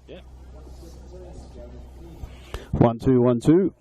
Yeah. 1 2 1 2.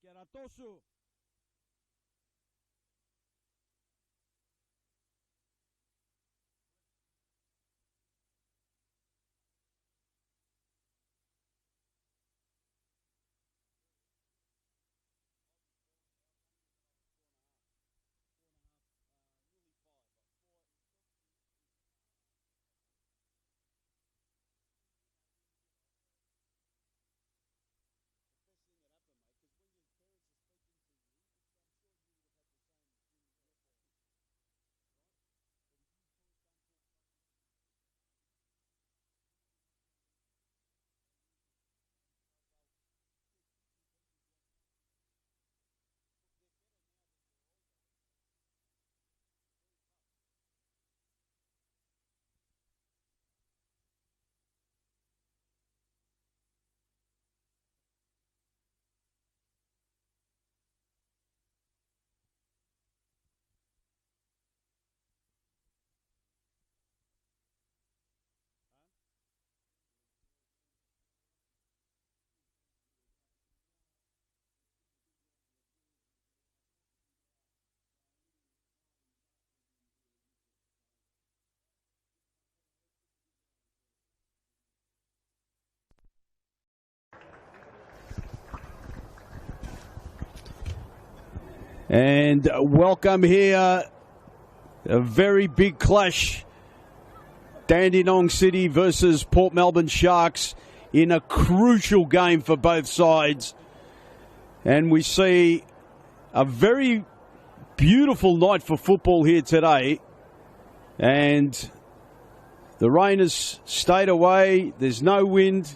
Keratosu. Best thing that happened, mate, because when your parents are speaking to And welcome here, a very big clash. Dandenong City versus Port Melbourne Sharks in a crucial game for both sides. And we see a very beautiful night for football here today. And the rain has stayed away. There's no wind.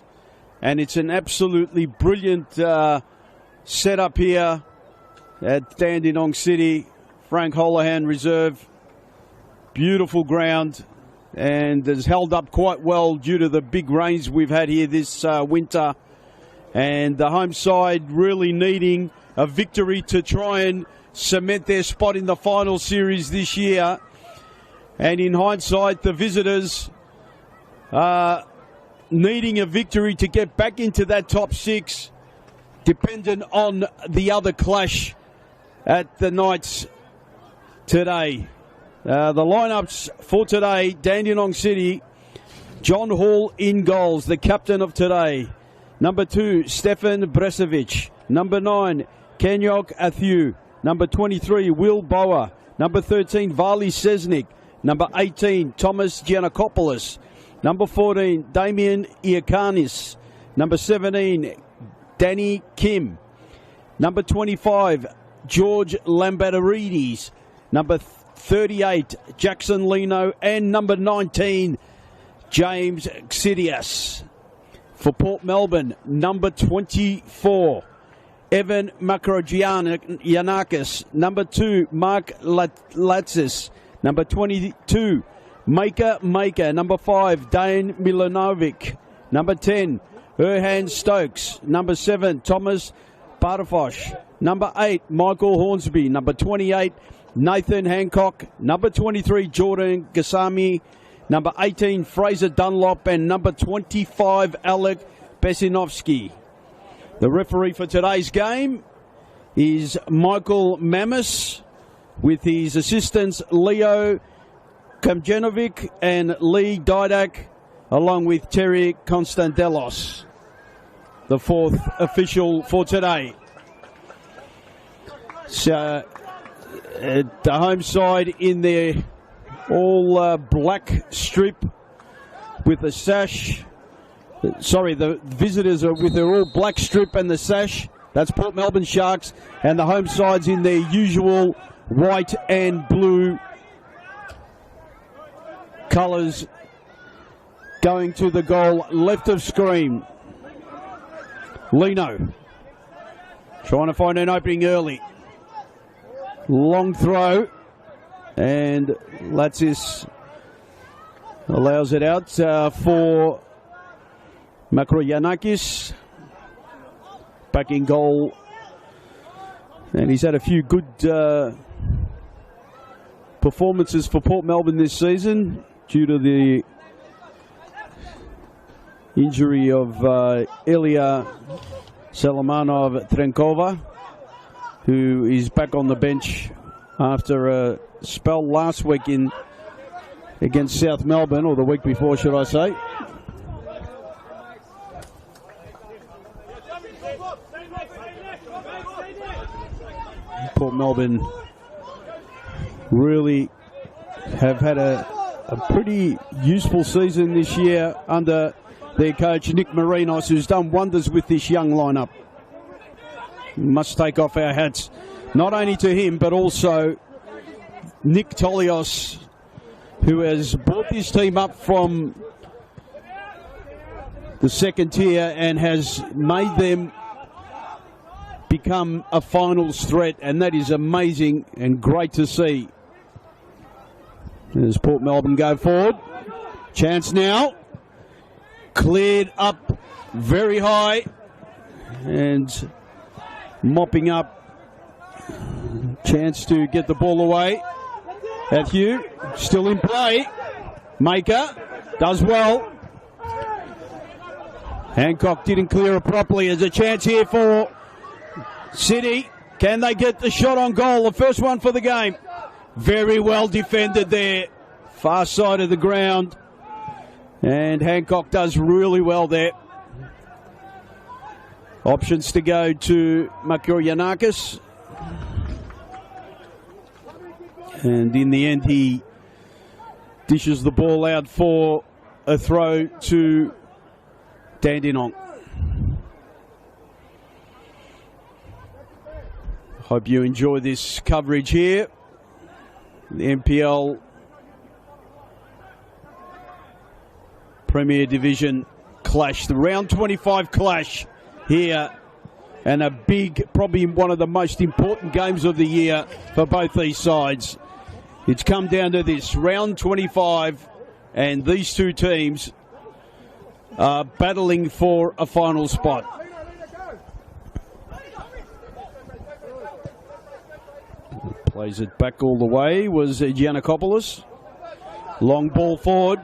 And it's an absolutely brilliant setup here at Dandenong City. Frank Holohan Reserve. Beautiful ground. And has held up quite well due to the big rains we've had here this winter. And the home side really needing a victory to try and cement their spot in the final series this year. And in hindsight, the visitors are needing a victory to get back into that top six, dependent on the other clash at the Knights today. The lineups for today: Dandenong City, John Hall in goals, the captain of today. Number 2, Stefan Bresevic. Number 9, Kenyok Athiu. Number 23, Will Bower. Number 13, Vali Sesnik. Number 18, Thomas Giannakopoulos. Number 14, Damien Iakanis. Number 17, Danny Kim. Number 25, George Lambatorides. Number 38, Jackson Lino. And number 19, James Xidias. For Port Melbourne, number 24, Evan Makrogianakis. Number 2, Mark Latsis. Number 22, Maker. Number 5, Dane Milanovic. Number 10, Erhan Stokes. Number 7, Thomas Bartofosh. Number 8, Michael Hornsby. Number 28, Nathan Hancock. Number 23, Jordan Gasami. Number 18, Fraser Dunlop. And number 25, Alec Besinovsky. The referee for today's game is Michael Mamis, with his assistants Leo Kamjanovic and Lee Didak, along with Terry Constantelos, the fourth official for today. So, the home side in their all black strip with a sash. Sorry, the visitors are with their all black strip and the sash. That's Port Melbourne Sharks. And the home side's in their usual white and blue colours. Going to the goal left of screen. Lino trying to find an opening early. Long throw. And Latsis allows it out for Makrogianakis. Back in goal. And he's had a few good performances for Port Melbourne this season due to the injury of Ilya Solomonov-Trenkova, who is back on the bench after a spell last week against South Melbourne, or the week before, should I say. Port Melbourne really have had a pretty useful season this year under their coach Nick Marinos, who's done wonders with this young lineup. Must take off our hats not only to him but also Nick Tolios, who has brought this team up from the second tier and has made them become a finals threat, and that is amazing and great to see. As Port Melbourne go forward. Chance now. Cleared up very high and mopping up. Chance to get the ball away. Athiu still in play. Maker does well. Hancock didn't clear it properly. There's a chance here for City. Can they get the shot on goal? The first one for the game. Very well defended there. Far side of the ground. And Hancock does really well there. Options to go to Makrogianakis. And in the end, he dishes the ball out for a throw to Dandenong. Hope you enjoy this coverage here. The NPL Premier Division clash, the round 25 clash here, and a big, probably one of the most important games of the year for both these sides. It's come down to this, round 25, and these two teams are battling for a final spot. Plays it back all the way was Giannakopoulos. Long ball forward.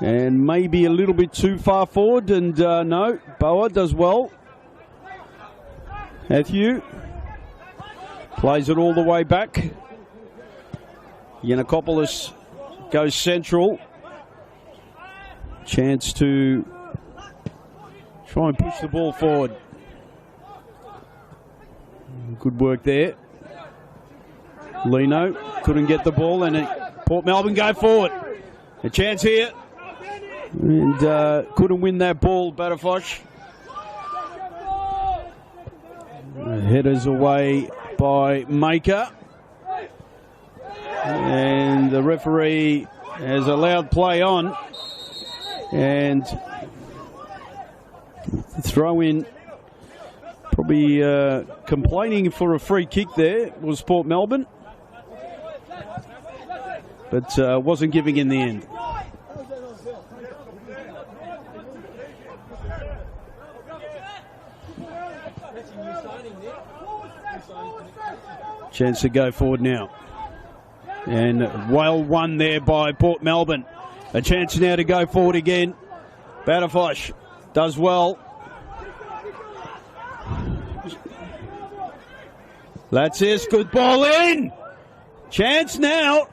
And maybe a little bit too far forward. And no, Boa does well. Matthew plays it all the way back. Giannakopoulos goes central. Chance to try and push the ball forward. Good work there. Lino couldn't get the ball, and Port Melbourne go forward. A chance here. And couldn't win that ball, Batafosh. Headers away by Maker. And the referee has allowed play on. And throw in, probably complaining for a free kick there was Port Melbourne. But wasn't giving in the end. Chance to go forward now. And well won there by Port Melbourne. A chance now to go forward again. Batafosh does well. That's it. Good ball in. Chance now.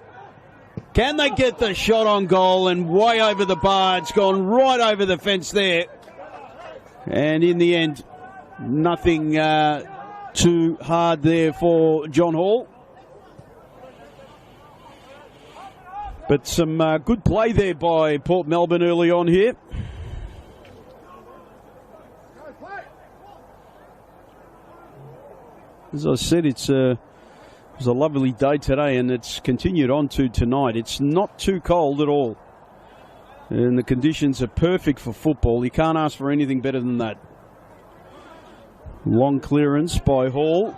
Can they get the shot on goal? And way over the bar. It's gone right over the fence there. And in the end, nothing too hard there for John Hall. But some good play there by Port Melbourne early on here. As I said, it was a lovely day today, and it's continued on to tonight. It's not too cold at all. And the conditions are perfect for football. You can't ask for anything better than that. Long clearance by Hall.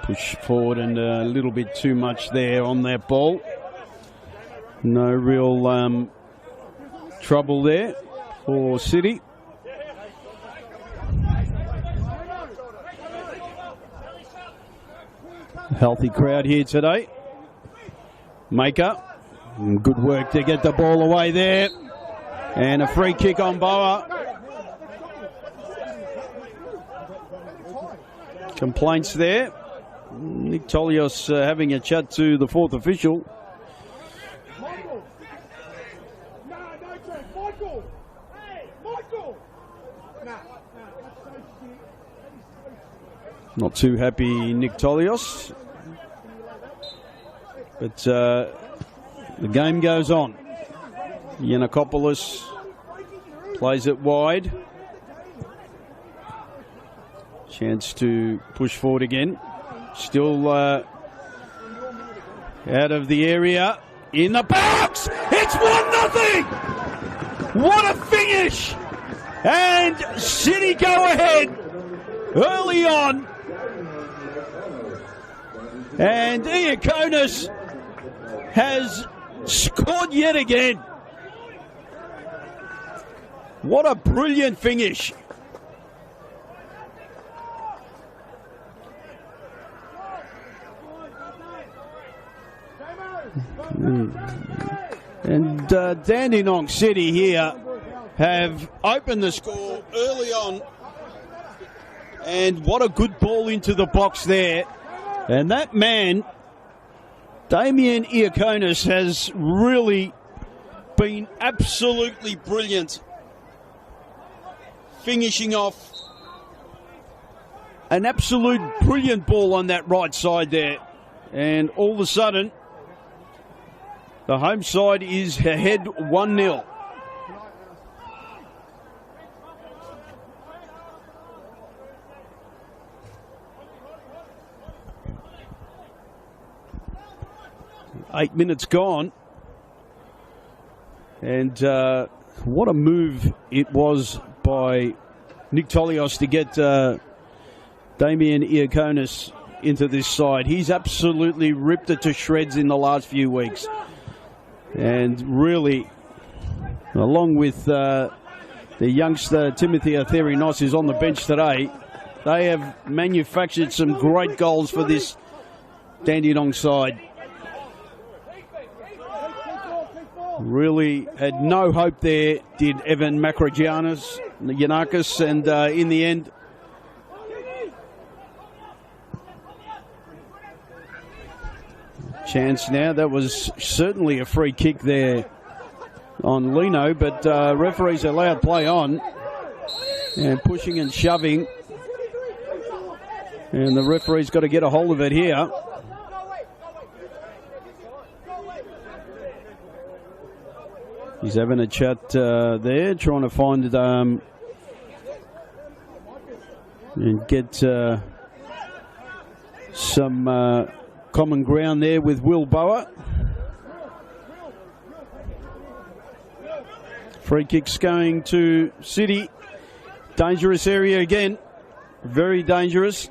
Push forward and a little bit too much there on that ball. No real trouble there for City. Healthy crowd here today. Maker. Good work to get the ball away there. And a free kick on Boa. Complaints there. Nick Tolios having a chat to the fourth official. Not too happy, Nick Tolios. But the game goes on. Giannakopoulos plays it wide. Chance to push forward again. Still out of the area. In the box! It's 1-0! What a finish! And City go ahead early on. And Iakonis has scored yet again. What a brilliant finish. And Dandenong City here have opened the score early on. And what a good ball into the box there. And that man, Damien Iakonis, has really been absolutely brilliant. finishing off an absolute brilliant ball on that right side there. And all of a sudden, the home side is ahead 1-0. Eight minutes gone. And what a move it was by Nick Tolios to get Damien Iaconis into this side. He's absolutely ripped it to shreds in the last few weeks. And really, along with the youngster Timothy Atherinos, who's on the bench today, they have manufactured some great goals for this Dandenong side. Really had no hope there, did Evan Makrogianakis, and in the end, chance now. That was certainly a free kick there on Lino, but referees allowed play on, and pushing and shoving, and the referee's got to get a hold of it here. He's having a chat there, trying to find and get some common ground there with Will Bower. Free kicks going to City. Dangerous area again. Very dangerous.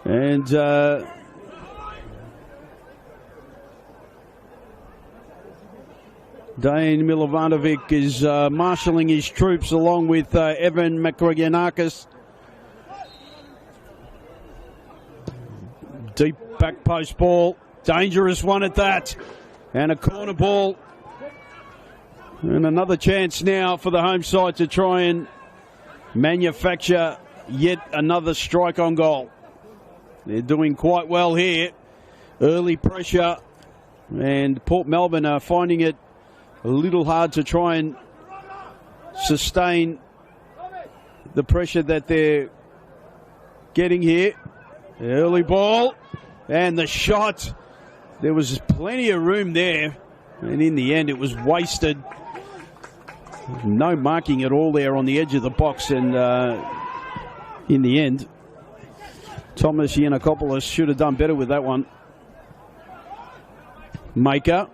And Dejan Milovanovic is marshalling his troops along with Evan Makrogianakis. Deep back post ball. Dangerous one at that. And a corner ball. And another chance now for the home side to try and manufacture yet another strike on goal. They're doing quite well here. Early pressure. And Port Melbourne are finding it a little hard to try and sustain the pressure that they're getting here. The early ball and the shot. There was plenty of room there, and in the end it was wasted. No marking at all there on the edge of the box, and in the end Thomas Yiannakopoulos should have done better with that one. Maker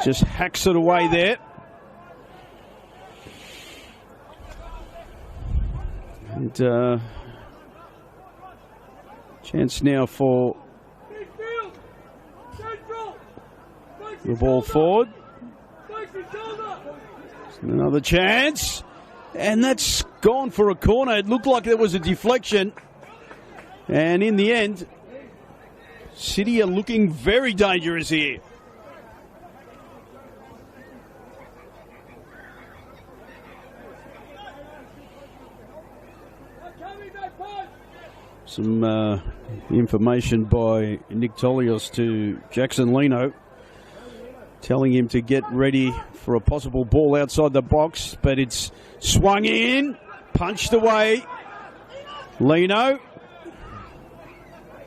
just hacks it away there. And chance now for the ball forward. Another chance. And that's gone for a corner. It looked like there was a deflection. And in the end, City are looking very dangerous here. Some information by Nick Tolios to Jackson Lino, telling him to get ready for a possible ball outside the box, but it's swung in, punched away. Lino.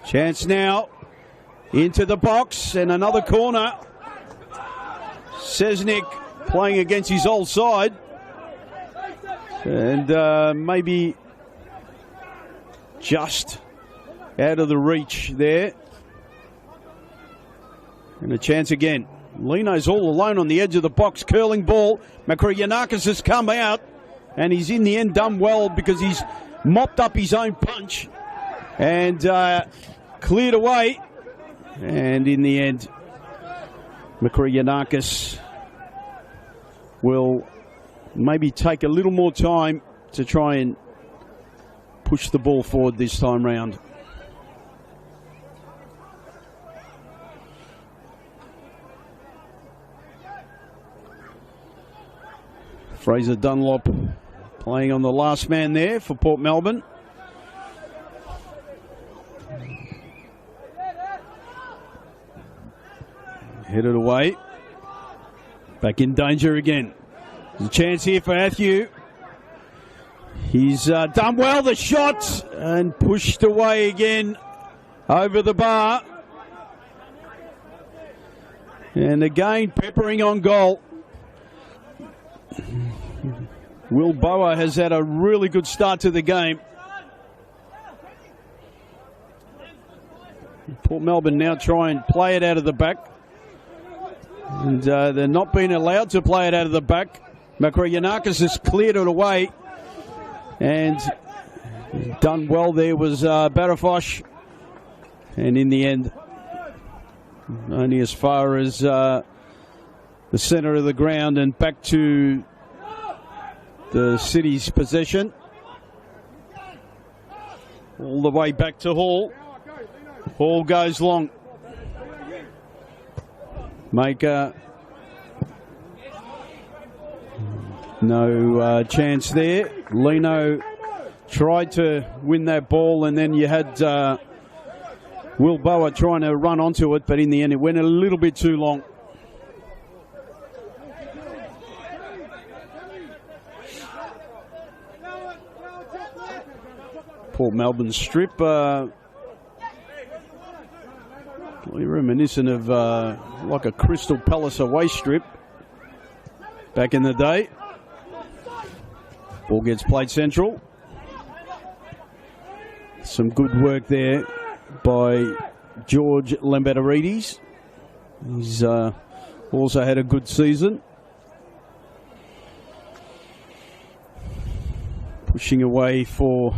Chance now into the box, and another corner. Sesnick playing against his old side. And maybe just out of the reach there. And a chance again. Lino's all alone on the edge of the box. Curling ball. Makrogianakis has come out. And he's in the end done well because he's mopped up his own punch. And cleared away. And in the end, Makrogianakis will maybe take a little more time to try and push the ball forward this time round. Fraser Dunlop playing on the last man there for Port Melbourne. Headed away. Back in danger again. There's a chance here for Athieu. He's done well, the shot, and pushed away again over the bar. And again, peppering on goal. Will Boa has had a really good start to the game. Port Melbourne now try and play it out of the back. And they're not being allowed to play it out of the back. Makroyanakis has cleared it away. And done well there was Barafosh. And in the end, only as far as the centre of the ground and back to the City's possession. All the way back to Hall. Hall goes long. Maker. No chance there. Lino tried to win that ball, and then you had Will Boa trying to run onto it, but in the end it went a little bit too long. Port Melbourne strip, reminiscent of like a Crystal Palace away strip back in the day. Ball gets played central. Some good work there by George Lambertarides. He's also had a good season. Pushing away for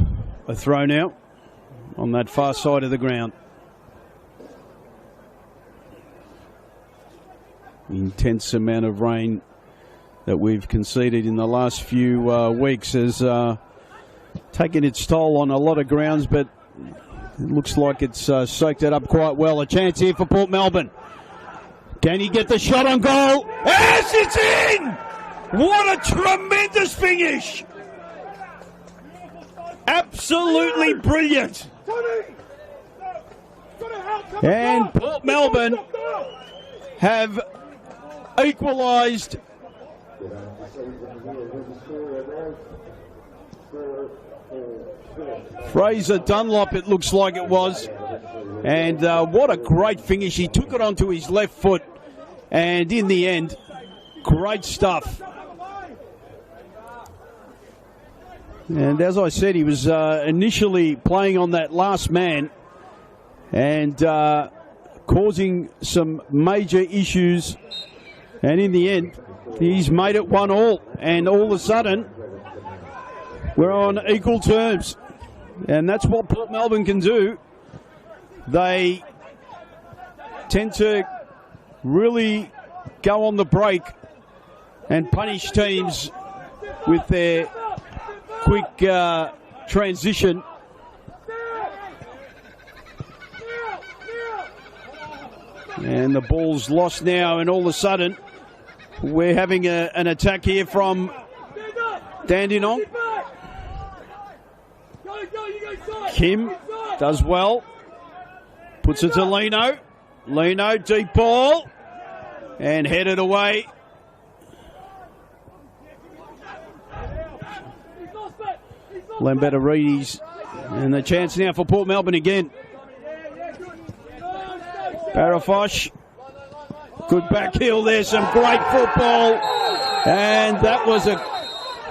a throw now on that far side of the ground. Intense amount of rain that we've conceded in the last few weeks has taken its toll on a lot of grounds, but it looks like it's soaked it up quite well. A chance here for Port Melbourne. Can he get the shot on goal? Yes, it's in! What a tremendous finish! Absolutely brilliant. And Port Melbourne have equalised. Fraser Dunlop, it looks like it was. And what a great finish. He took it onto his left foot. And in the end, great stuff. And as I said, he was initially playing on that last man and causing some major issues. And in the end, he's made it 1-1. And all of a sudden, we're on equal terms. And that's what Port Melbourne can do. They tend to really go on the break and punish teams with their quick transition. And the ball's lost now, and all of a sudden we're having an attack here from Dandenong. Kim does well. Puts it to Lino. Lino, deep ball. And headed away. Lambertarides. And the chance now for Port Melbourne again. Barafosh. Good back heel there. Some great football. And that was a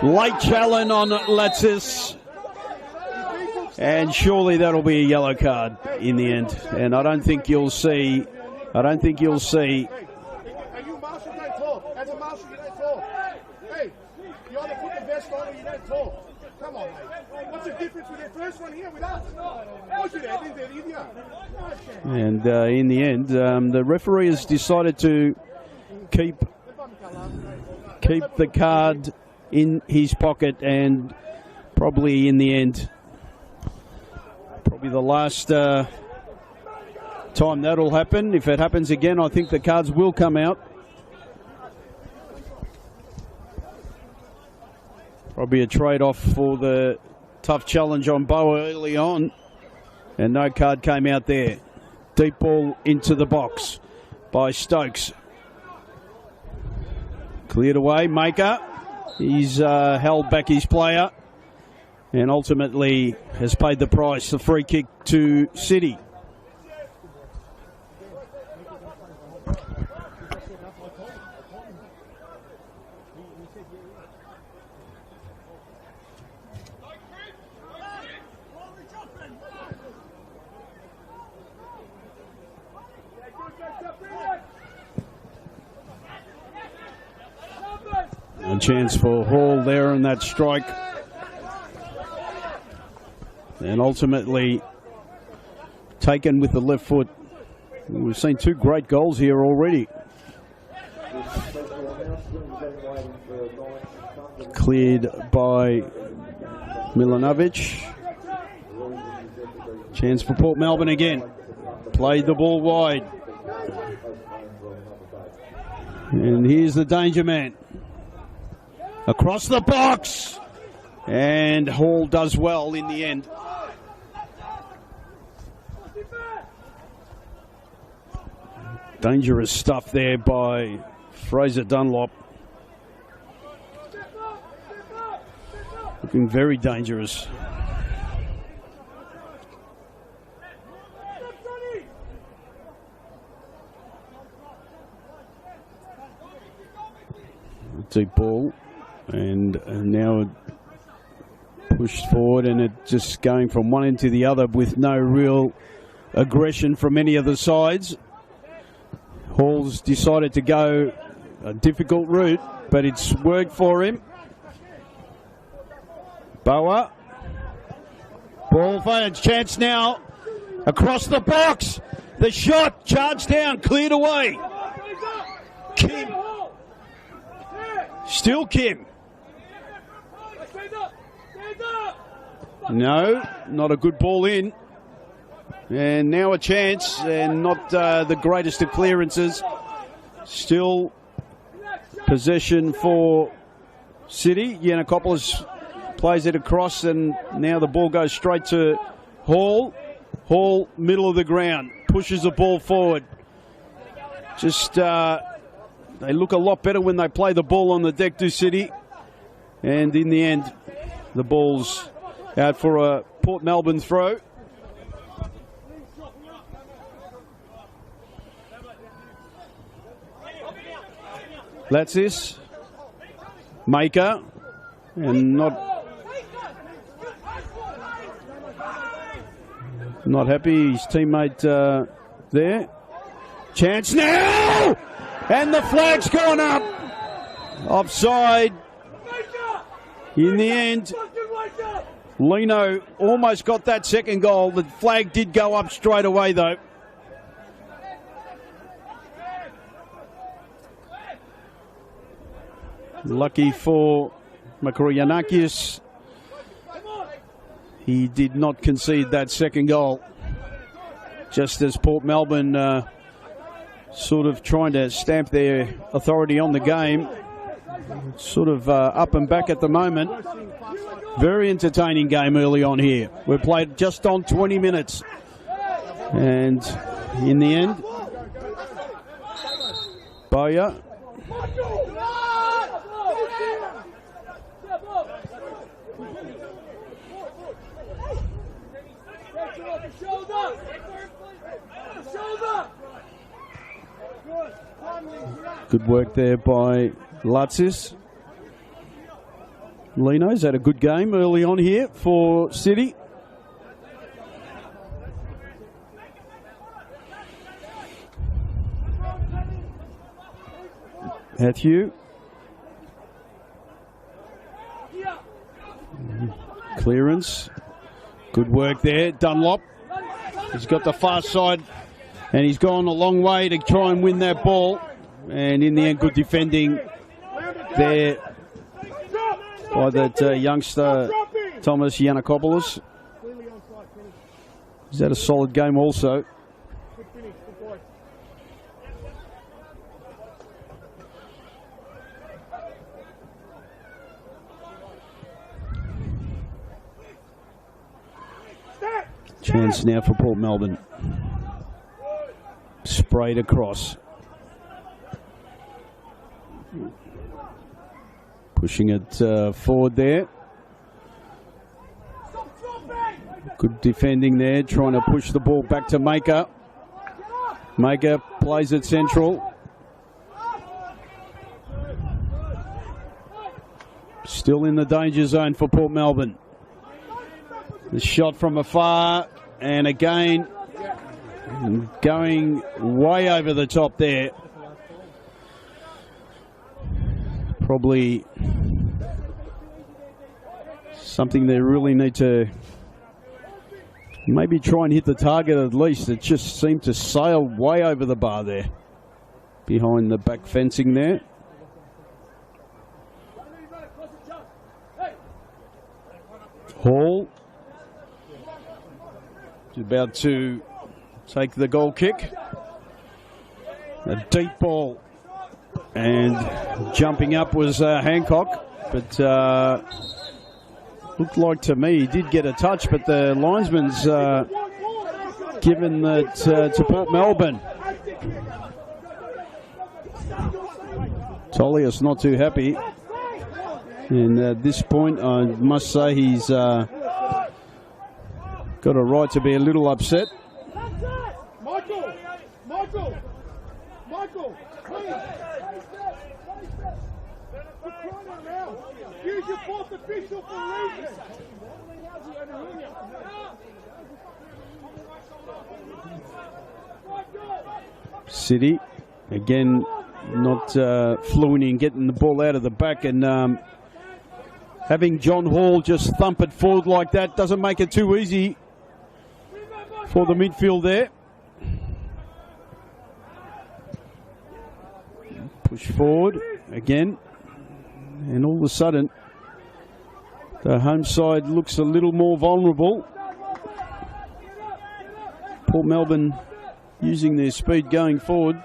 late challenge on Latsis. And surely that'll be a yellow card in the end. And I don't think you'll see. Hey, you marshal, don't talk. As a marshal, you don't talk. Hey, you either put the vest on or you don't talk. Come on, mate. What's the difference with the first one here with us? And in the end, the referee has decided to keep the card in his pocket, and probably in the end, probably the last time that'll happen. If it happens again, I think the cards will come out. Probably a trade-off for the tough challenge on Boa early on. And no card came out there. Deep ball into the box by Stokes. Cleared away. Maker. He's held back his player. and ultimately has paid the price. The free kick to City. A chance for Hall there in that strike. And ultimately taken with the left foot. We've seen two great goals here already. Cleared by Milanovic. Chance for Port Melbourne again. Played the ball wide. And here's the danger man. Across the box. And Hall does well in the end. Dangerous stuff there by Fraser Dunlop. Looking very dangerous. Deep ball. And now pushed forward, and it just going from one end to the other with no real aggression from any of the sides. Hall's decided to go a difficult route, but it's worked for him. Boa. Ball fired. Chance now. Across the box. The shot. Charged down. Cleared away. Kim. Still Kim. No, not a good ball in. And now a chance, and not the greatest of clearances. Still possession for City. Yiannakopoulos plays it across, and now the ball goes straight to Hall. Hall, middle of the ground, pushes the ball forward. Just, they look a lot better when they play the ball on the deck, do City. And in the end, the ball's out for a Port Melbourne throw. Latsis, Maker, and not happy. His teammate there. Chance now, and the flag's gone up. Offside. In the end, Lino almost got that second goal. The flag did go up straight away, though. Lucky for Makroyanakis, he did not concede that second goal. Just as Port Melbourne sort of trying to stamp their authority on the game. Sort of up and back at the moment. Very entertaining game early on here. We've played just on 20 minutes. And in the end, Boya. Good work there by Latsis. Lino's had a good game early on here for City. Matthew. Clearance. Good work there. Dunlop. He's got the far side, and he's gone a long way to try and win that ball. And in the end, good defending there by that youngster, Thomas Yiannakopoulos. He's had a solid game also. Chance now for Port Melbourne. Sprayed across. Pushing it forward there. Good defending there, trying to push the ball back to Maker. Maker plays it central. Still in the danger zone for Port Melbourne. The shot from afar, and again going way over the top there. Probably something they really need to maybe try and hit the target at least. It just seemed to sail way over the bar there, behind the back fencing there. Hall is about to take the goal kick. A deep ball, and jumping up was Hancock, but looked like to me he did get a touch, but the linesman's given that to Port Melbourne. Tolius not too happy, and at this point I must say he's got a right to be a little upset. Michael, please. Use your fourth official for a reason. City, again, not fluent in getting the ball out of the back, and having John Hall just thump it forward like that doesn't make it too easy for the midfield there. Push forward again, and all of a sudden the home side looks a little more vulnerable. Port Melbourne using their speed going forward.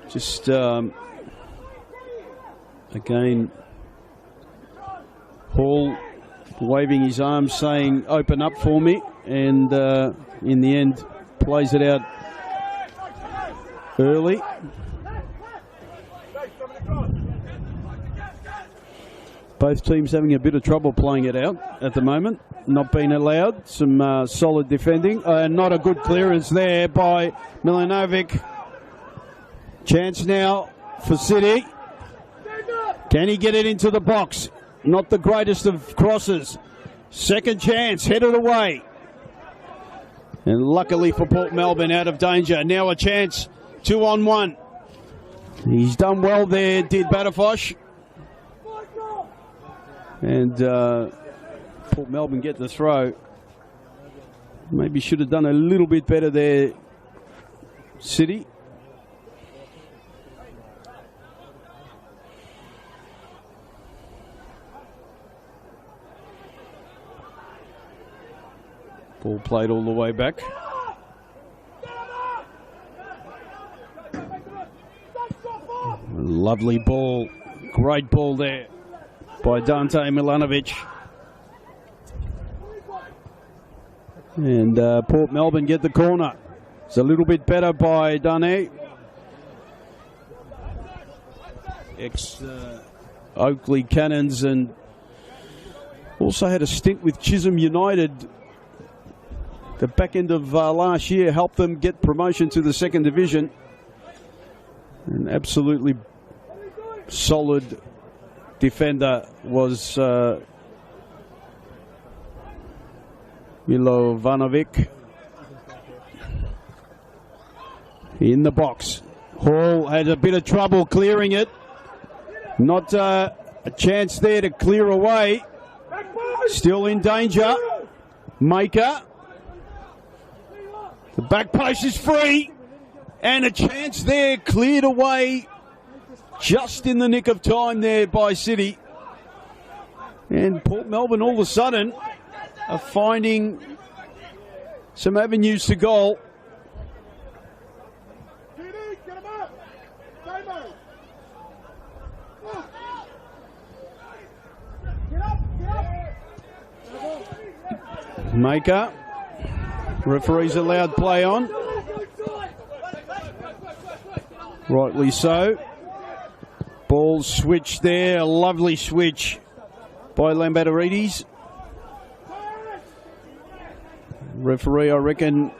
Just again, Hall waving his arms saying open up for me, and in the end plays it out early. Both teams having a bit of trouble playing it out at the moment, not being allowed. Some solid defending, not a good clearance there by Milanovic. Chance now for City. Can he get it into the box? Not the greatest of crosses. Second chance, headed away. And luckily for Port Melbourne, out of danger. Now a chance, 2-on-1. He's done well there, did Batafosh. And Port Melbourne get the throw. Maybe should have done a little bit better there, City. Ball played all the way back. Lovely ball. Great ball there by Dante Milanovic. And Port Melbourne get the corner. It's a little bit better by Dane. Ex-Oakley Cannons, and also had a stint with Chisholm United. The back end of last year helped them get promotion to the second division. An absolutely solid defender was Milovanovic. In the box. Hall had a bit of trouble clearing it. Not a chance there to clear away. Still in danger. Maker. The back post is free, and a chance there cleared away just in the nick of time there by City. And Port Melbourne all of a sudden are finding some avenues to goal. Maker. Referees allowed play on. Rightly so. Ball switch there. A lovely switch by Lambatarides. Referee, I reckon,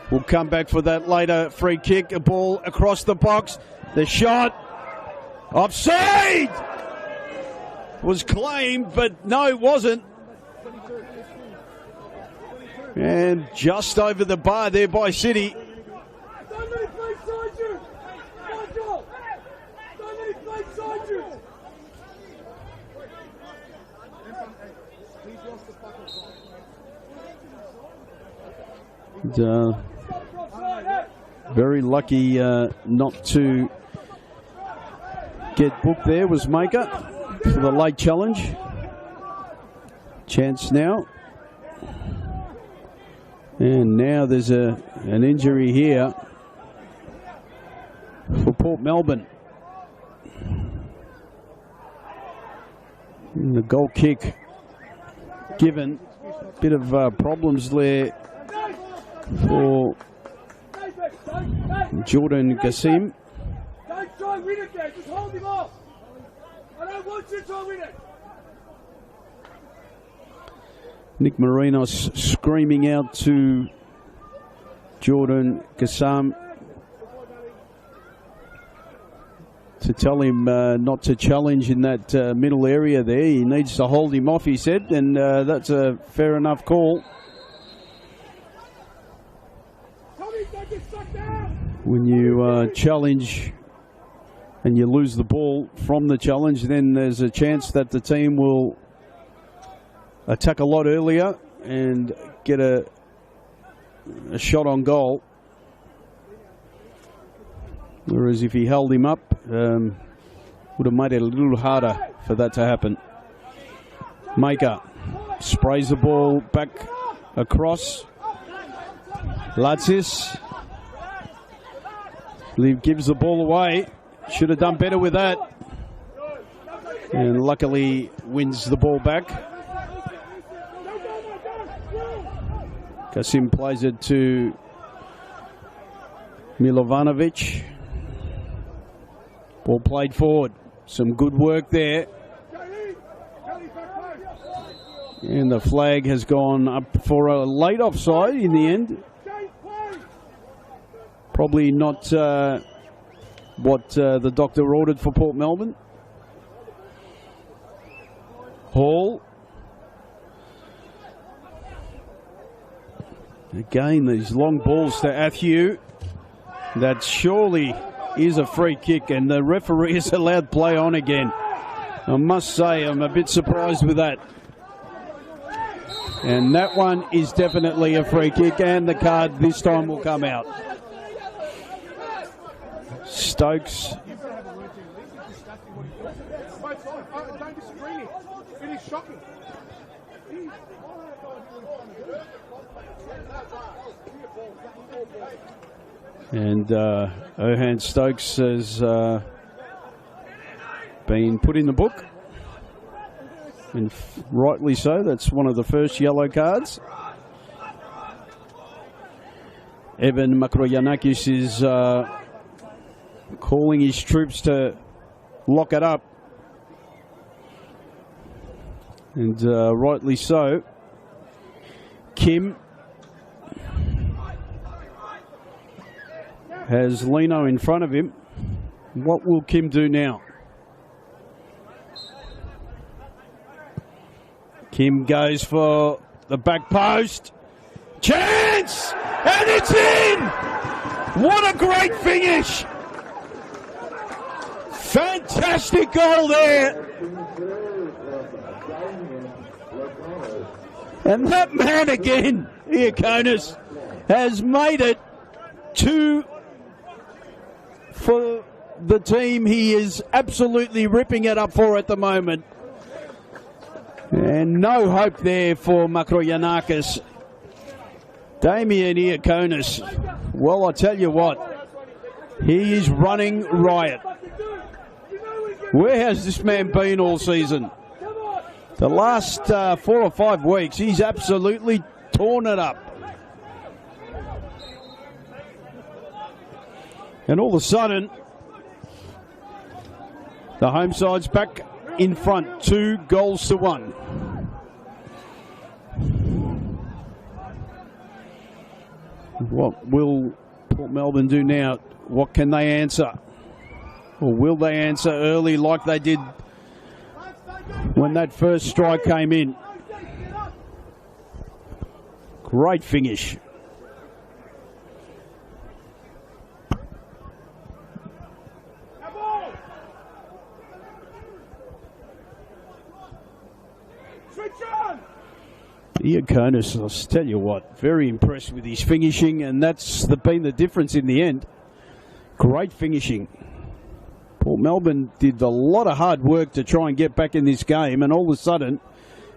will come back for that later free kick. A ball across the box. The shot. Offside! Was claimed, but no, it wasn't. And just over the bar there by City. And, very lucky not to get booked there was Maker for the late challenge. Chance now. And now there's an injury here for Port Melbourne. And the goal kick given. Bit of problems there for Jordan Gassim. Don't try and win it there, just hold him off. I don't want you to try and win it. Nick Marinos screaming out to Jordan Gassam to tell him not to challenge in that middle area there. He needs to hold him off, he said, and that's a fair enough call. When you challenge and you lose the ball from the challenge, then there's a chance that the team will attack a lot earlier and get a shot on goal. Whereas if he held him up, would have made it a little harder for that to happen. Maker sprays the ball back across. Latsis gives the ball away. Should have done better with that. And luckily wins the ball back. Kasim plays it to Milovanovic. Ball played forward. Some good work there. And the flag has gone up for a late offside in the end. Probably not what the doctor ordered for Port Melbourne. Hall. Again, these long balls to Athieu. That surely is a free kick, and the referee is allowed play on again. I must say, I'm a bit surprised with that. And that one is definitely a free kick, and the card this time will come out. Stokes. Don't disagree. It is shocking. And Ohan Stokes has been put in the book. And rightly so. That's one of the first yellow cards. Evan Makroyanakis is calling his troops to lock it up. And rightly so. Kim has Lino in front of him. What will Kim do now? Kim goes for the back post. Chance! And it's in! What a great finish! Fantastic goal there! And that man again, Iaconis, has made it 2 for the team he is absolutely ripping it up for at the moment. And no hope there for Makroyanakis. Damien Iaconis, well, I tell you what, he is running riot. Where has this man been all season? The last 4 or 5 weeks, he's absolutely torn it up. And all of a sudden, The home side's back in front, 2 goals to 1. What will Port Melbourne do now? What can they answer? Or will they answer early like they did when that first strike came in? Great finish. Iaconis, I'll tell you what, very impressed with his finishing, and that's been the difference in the end. Great finishing. Port Melbourne did a lot of hard work to try and get back in this game, and all of a sudden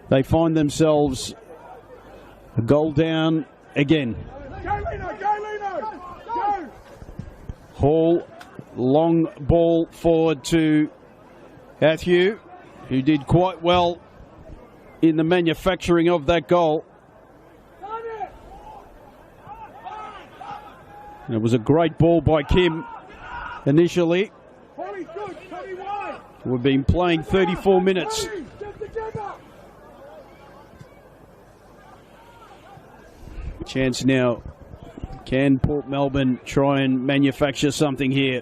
they find themselves a goal down again. Go, Lino! Go, Lino! Go! Hall, long ball forward to Matthew, who did quite well in the manufacturing of that goal. And it was a great ball by Kim initially. We've been playing 34 minutes. Chance now. Can Port Melbourne try and manufacture something here?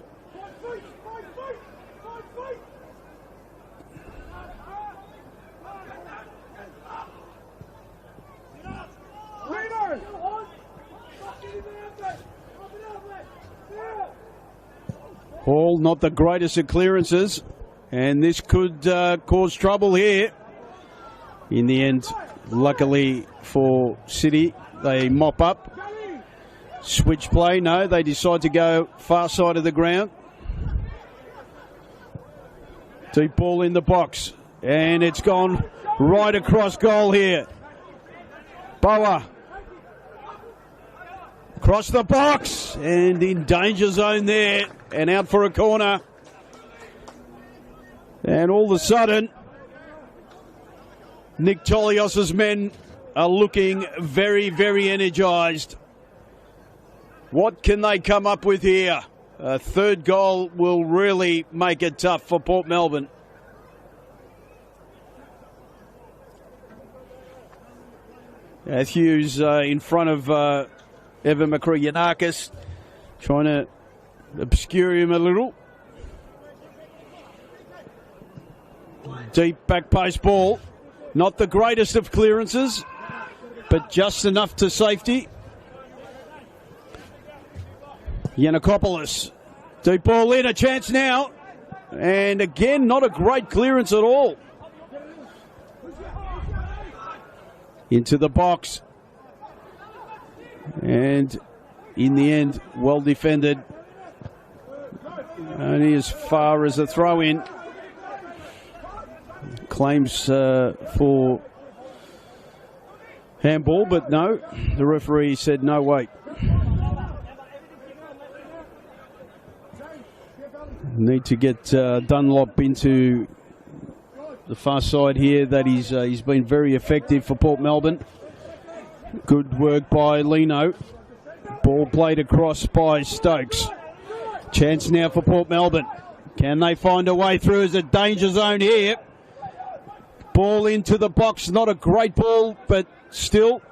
Hall, not the greatest of clearances, and this could cause trouble here. In the end, luckily for City, they mop up. Switch play, no, they decide to go far side of the ground. Deep ball in the box, and it's gone right across goal here. Boa. Across the box, and in danger zone there, and out for a corner. And all of a sudden, Nick Tolios's men are looking very, very energised. What can they come up with here? A third goal will really make it tough for Port Melbourne. Matthews in front of Evan McCrew-Yanakis, trying to obscure him a little. Deep back post ball. Not the greatest of clearances, but just enough to safety. Yanakopoulos. Deep ball in, a chance now. And again, not a great clearance at all. Into the box. And in the end, well defended. Only as far as a throw in. Claims for handball, but no. The referee said no, wait. Need to get Dunlop into the far side here. That he's been very effective for Port Melbourne. Good work by Lino. Ball played across by Stokes. Chance now for Port Melbourne. Can they find a way through? As a danger zone here. Ball into the box. Not a great ball, but still.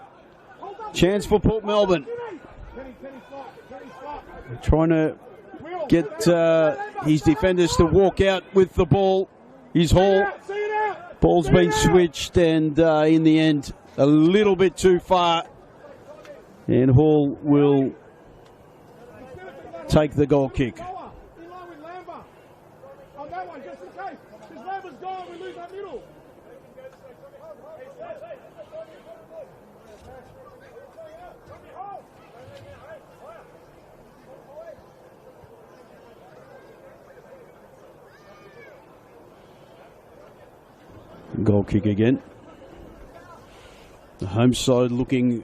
Chance for Port Melbourne. Trying to get his defenders to walk out with the ball. His Hall. Ball's been switched, and in the end, a little bit too far. And Hall will take the goal kick. Goal kick again. The home side looking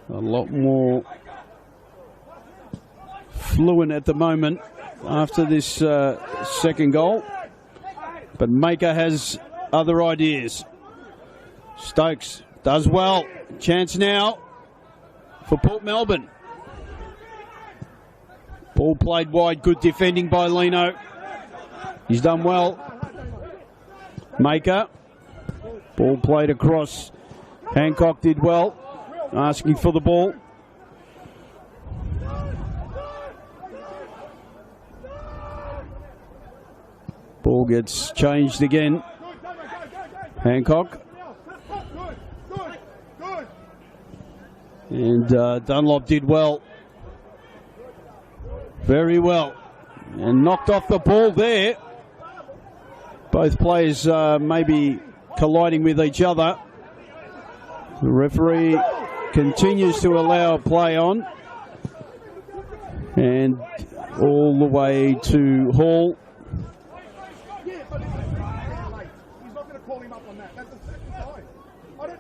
a lot more fluent at the moment after this second goal. But Maker has other ideas. Stokes does well. Chance now for Port Melbourne. Ball played wide, good defending by Lino. He's done well. Maker. Ball played across. Hancock did well, asking for the ball. Ball gets changed again. Hancock. And Dunlop did well. Very well. And knocked off the ball there. Both players maybe colliding with each other. The referee continues to allow play on. And all the way to Hall. Yeah, but he's not going to call him up on that. That's the second time. I don't...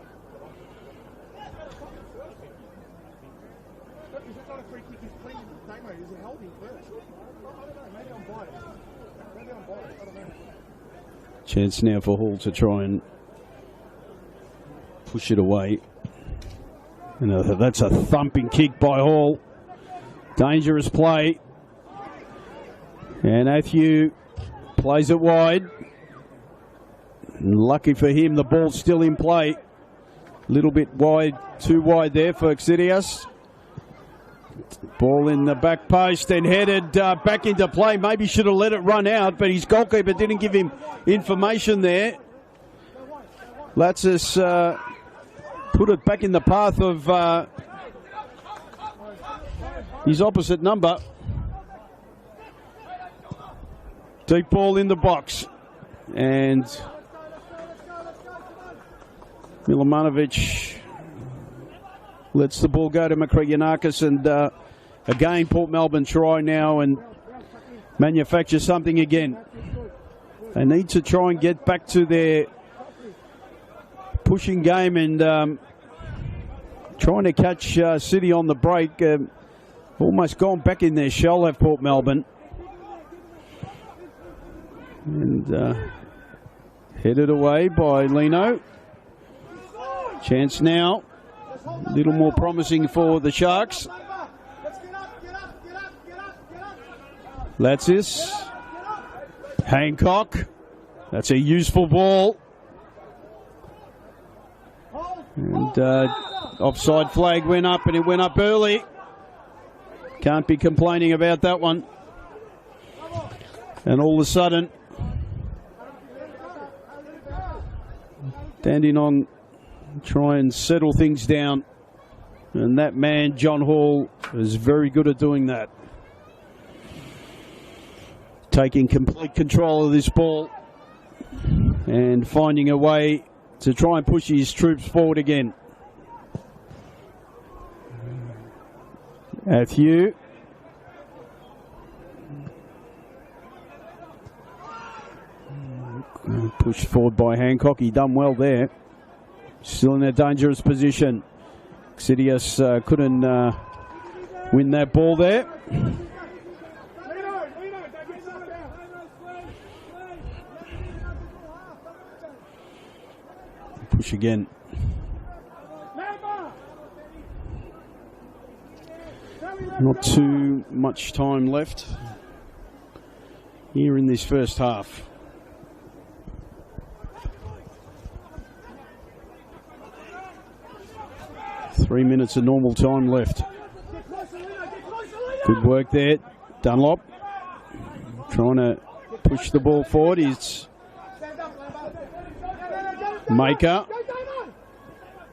Is it not a free kick? He's clean. Damo, is he holding first? I don't know. Maybe I'm biased. I don't know. Chance now for Hall to try and push it away. And that's a thumping kick by Hall. Dangerous play. And Matthew plays it wide. And lucky for him, the ball's still in play. A little bit wide, too wide there for Xidias. Ball in the back post and headed back into play. Maybe should have let it run out, but his goalkeeper didn't give him information there. Latsis put it back in the path of his opposite number. Deep ball in the box. And Milimanovic lets the ball go to Makriyanakis, and again Port Melbourne try now and manufacture something again. They need to try and get back to their pushing game and trying to catch City on the break. Almost gone back in their shell, have Port Melbourne. And headed away by Lino. Chance now. A little more promising for the Sharks. Latsis. Hancock. That's a useful ball. And offside flag went up, and it went up early. Can't be complaining about that one. And all of a sudden, Dandenong try and settle things down. And that man, John Hall, is very good at doing that. Taking complete control of this ball and finding a way to try and push his troops forward again. Matthew. Pushed forward by Hancock. He done well there. Still in a dangerous position. Xidias couldn't win that ball there. Push again. Not too much time left here in this first half. 3 minutes of normal time left. Good work there. Dunlop trying to push the ball forward. He's Maker.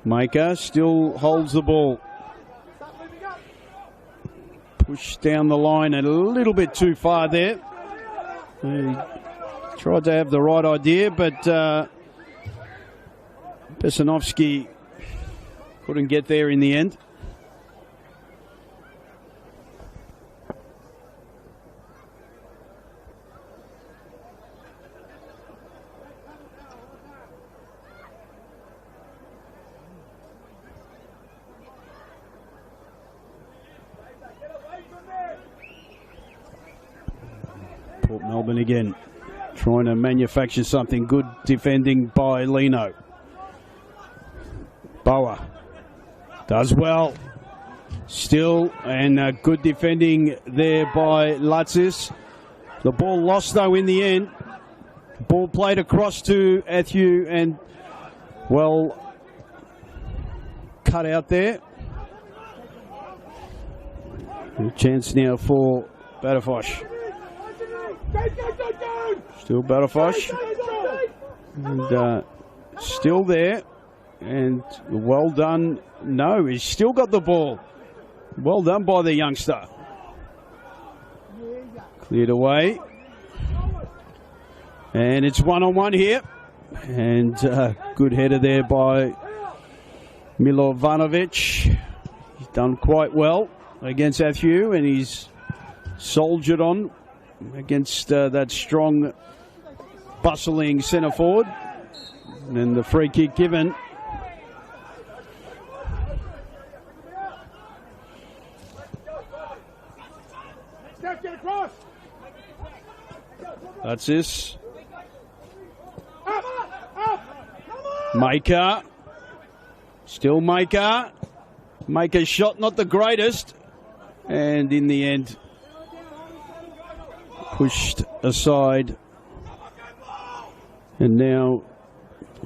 Maker still holds the ball. Push down the line a little bit too far there. He tried to have the right idea, but Besanovsky couldn't get there in the end. Port Melbourne again, trying to manufacture something. Good defending by Lino. Boa does well. Still, and good defending there by Latsis. The ball lost though in the end. Ball played across to Athieu and well cut out there. A chance now for Badafosh. Still Badafosh. And still there. And well done. No, he's still got the ball. Well done by the youngster. Cleared away. And it's one-on-one here. And good header there by Milovanovic. He's done quite well against Athieu, and he's soldiered on against that strong, bustling centre forward. And the free kick given. That's this. Maker. Still Maker. Maker's shot not the greatest. And in the end, pushed aside. And now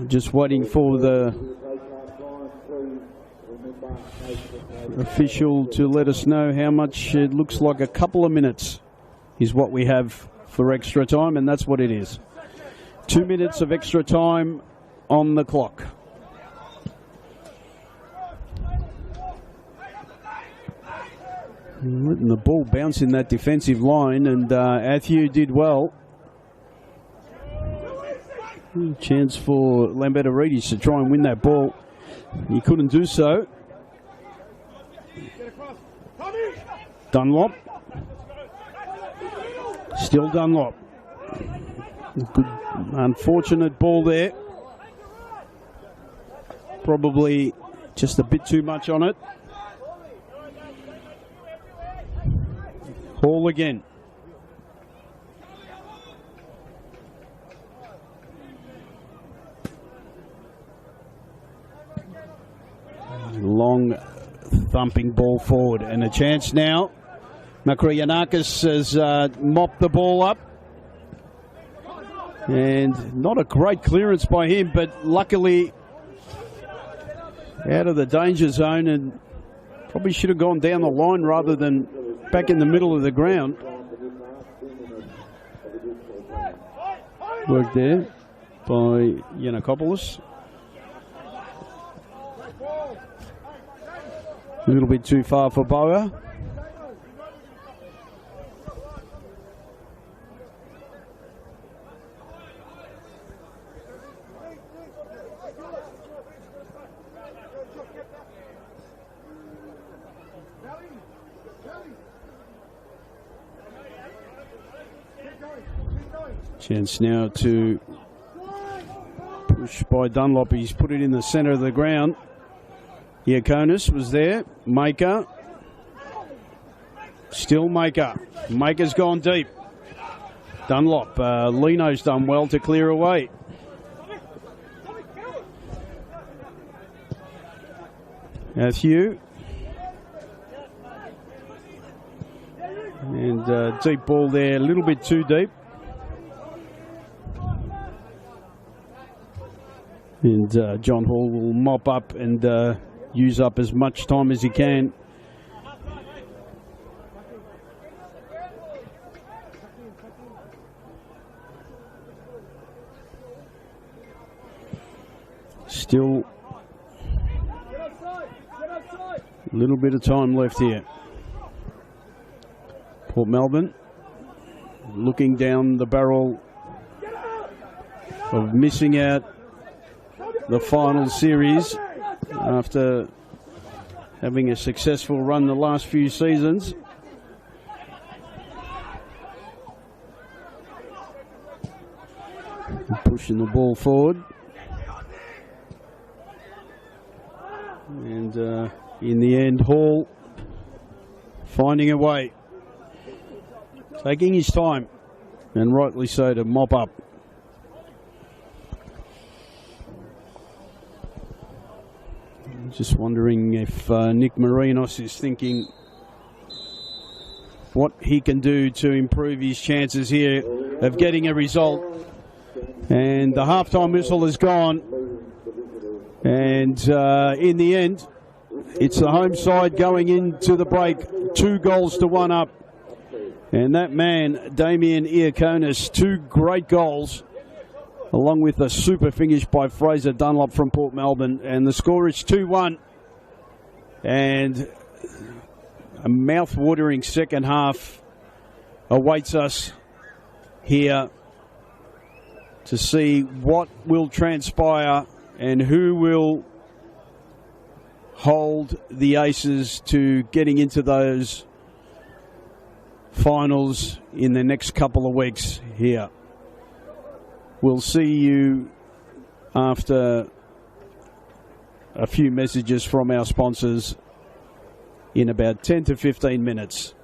just waiting for the official to let us know how much. It looks like a couple of minutes is what we have for extra time, and that's what it is. 2 minutes of extra time on the clock. Letting the ball bounce in that defensive line, and Athieu did well. Chance for Lambertaridis to try and win that ball. He couldn't do so. Dunlop. Still Dunlop. Good, unfortunate ball there. Probably just a bit too much on it. Hall again. Long thumping ball forward, and a chance now. Makriyanakis has mopped the ball up, and not a great clearance by him, but luckily out of the danger zone, and probably should have gone down the line rather than back in the middle of the ground. Work there by Yanakopoulos. A little bit too far for Boa. Chance now to push by Dunlop. He's put it in the centre of the ground. Iaconis was there. Maker. Still Maker. Maker's gone deep. Dunlop. Lino's done well to clear away. Athieu. And deep ball there. A little bit too deep. And John Hall will mop up and use up as much time as he can. Still a little bit of time left here. Port Melbourne looking down the barrel of missing out the final series after having a successful run the last few seasons. Pushing the ball forward. And in the end, Hall finding a way. Taking his time, and rightly so, to mop up. Just wondering if Nick Marinos is thinking what he can do to improve his chances here of getting a result. And the halftime whistle is gone. And in the end, it's the home side going into the break, 2-1 up. And that man, Damien Iaconis, 2 great goals, along with a super finish by Fraser Dunlop from Port Melbourne. And the score is 2-1. And a mouth-watering second half awaits us here to see what will transpire and who will hold the Aces to getting into those finals in the next couple of weeks here. We'll see you after a few messages from our sponsors in about 10 to 15 minutes.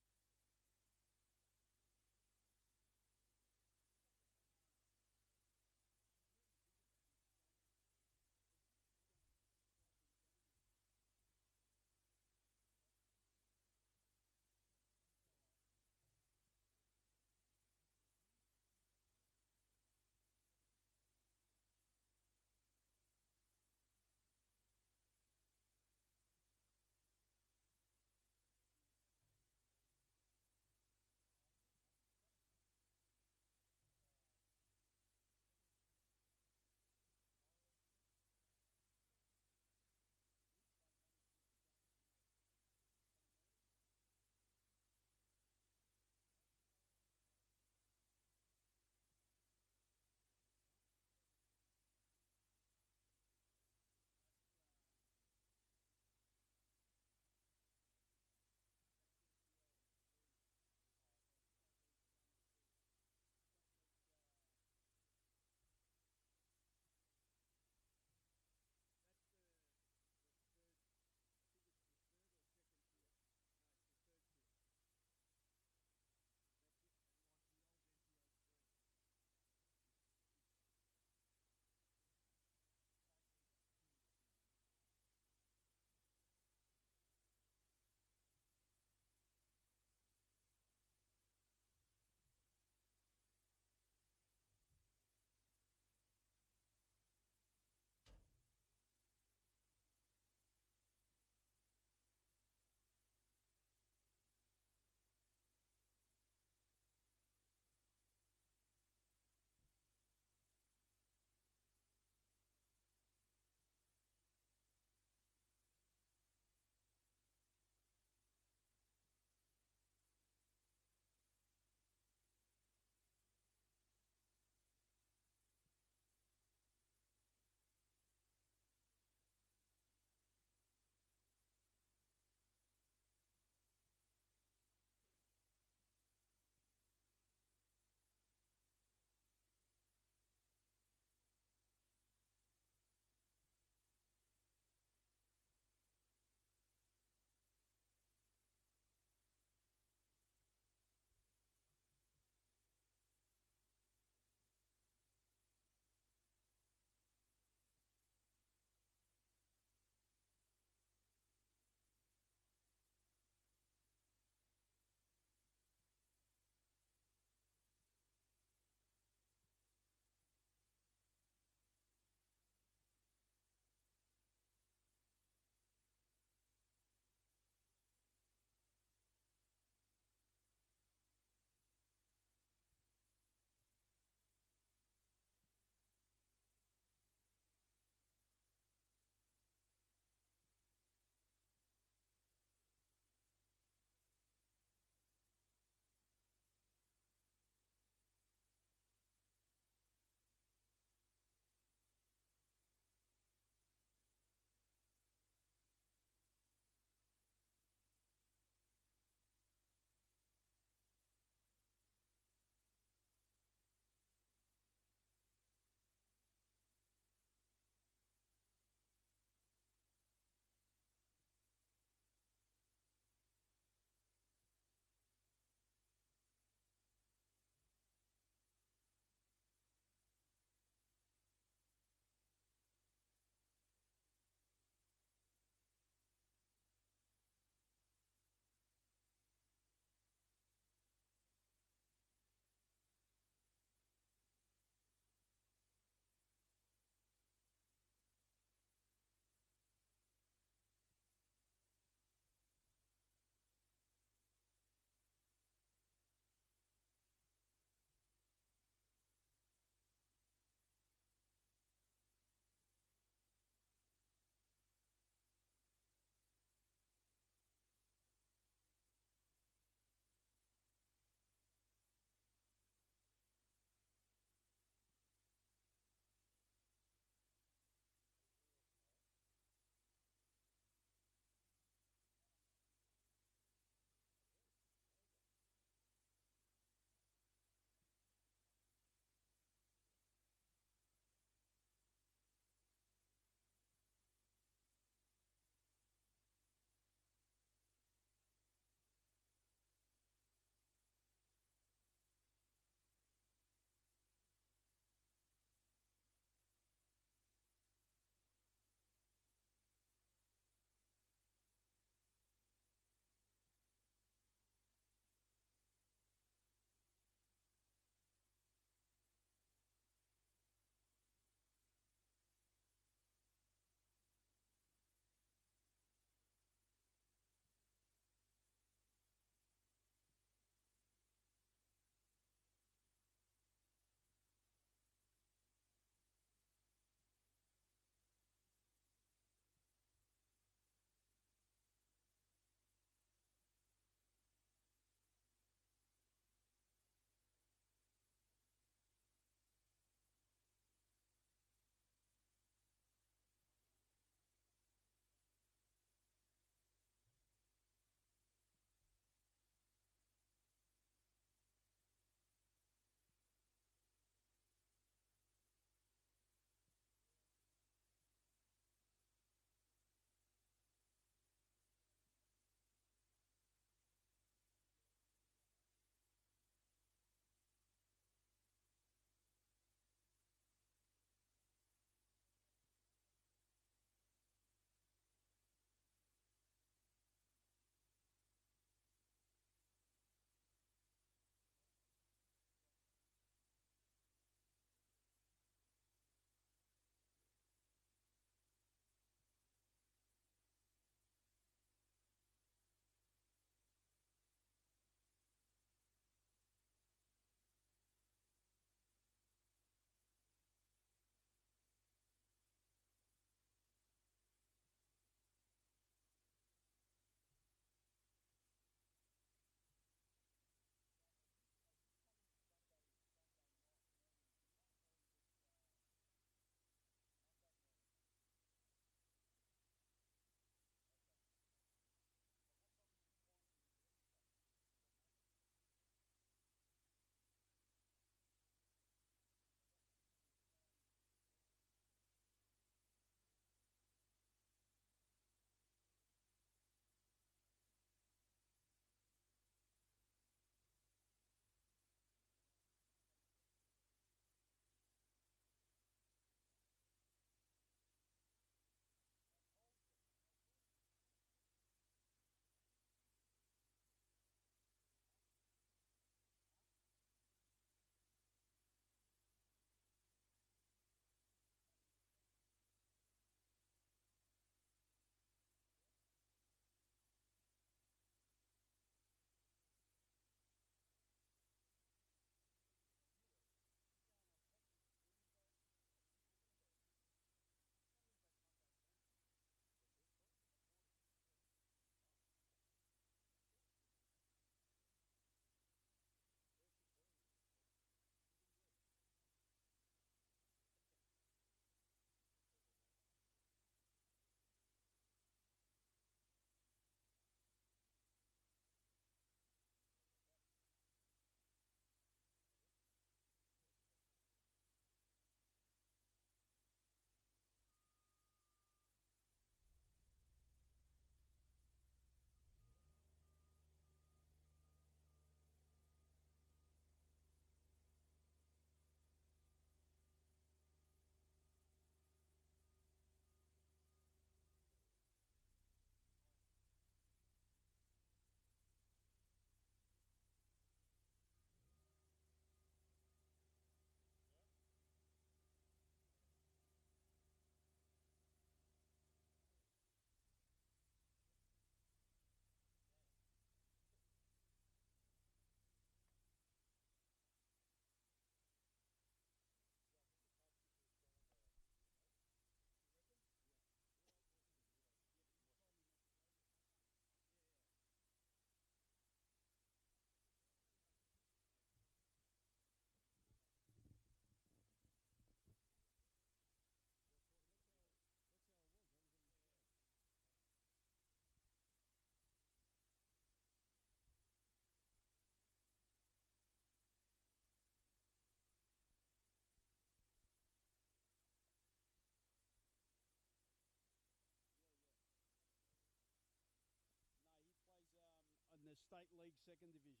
State League Second Division.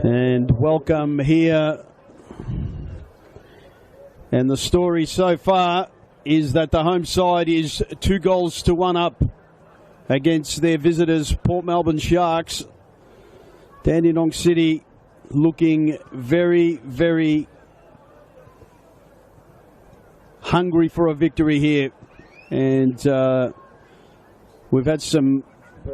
And welcome here. And the story so far is that the home side is 2-1 up against their visitors, Port Melbourne Sharks. Dandenong City looking very, very hungry for a victory here. And we've had some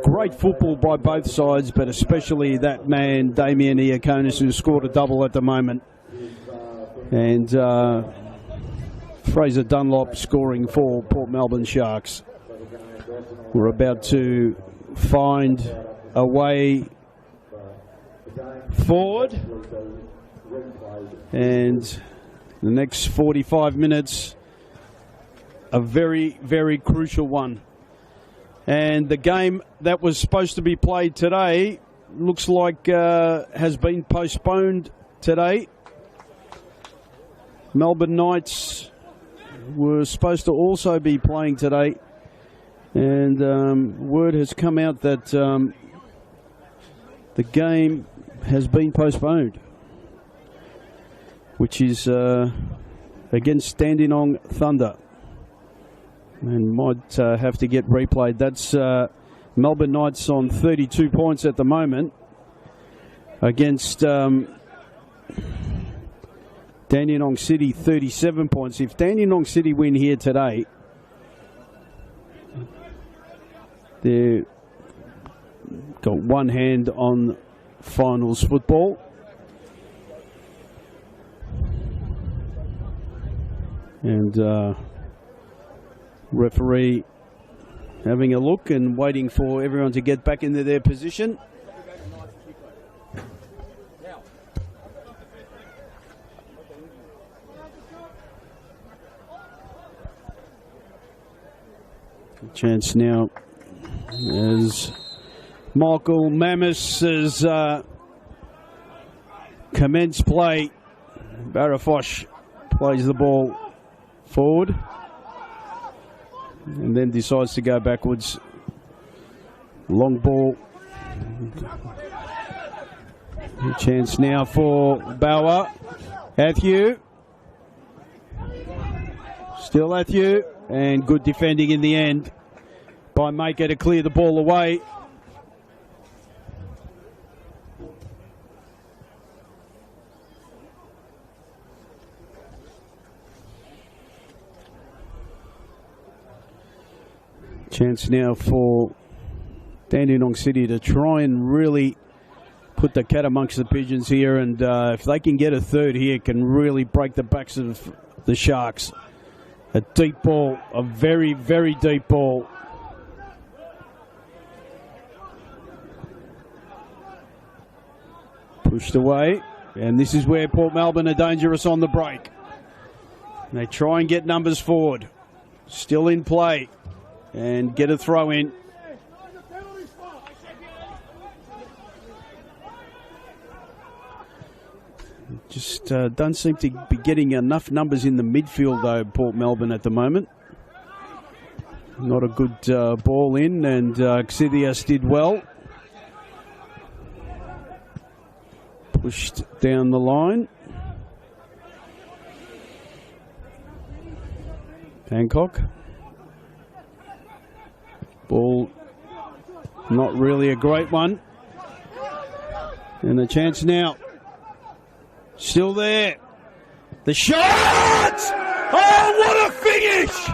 great football by both sides, but especially that man, Damien Iaconis, who scored a double at the moment. And Fraser Dunlop scoring for Port Melbourne Sharks. We're about to find a way forward. And the next 45 minutes, a very, very crucial one. And the game that was supposed to be played today looks like has been postponed today. Melbourne Knights were supposed to also be playing today. And word has come out that the game has been postponed, which is against Dandenong Thunder. And might have to get replayed. That's Melbourne Knights on 32 points at the moment against Dandenong City 37 points. If Dandenong City win here today, they've got one hand on finals football. And referee having a look and waiting for everyone to get back into their position. Chance now as Michael Mammis has commenced play. Barafosh plays the ball forward and then decides to go backwards. Long ball. Chance now for Bauer. Athew. Still Athew. And good defending in the end by Maker to clear the ball away. Chance now for Dandenong City to try and really put the cat amongst the pigeons here, and if they can get a third here, can really break the backs of the Sharks. A deep ball, a very, very deep ball. Pushed away, and this is where Port Melbourne are dangerous on the break. They try and get numbers forward. Still in play. And get a throw in. Just don't seem to be getting enough numbers in the midfield, though, Port Melbourne at the moment. Not a good ball in, and Xidias did well. Pushed down the line. Hancock. Ball, not really a great one. And a chance now. Still there. The shot! Oh, what a finish!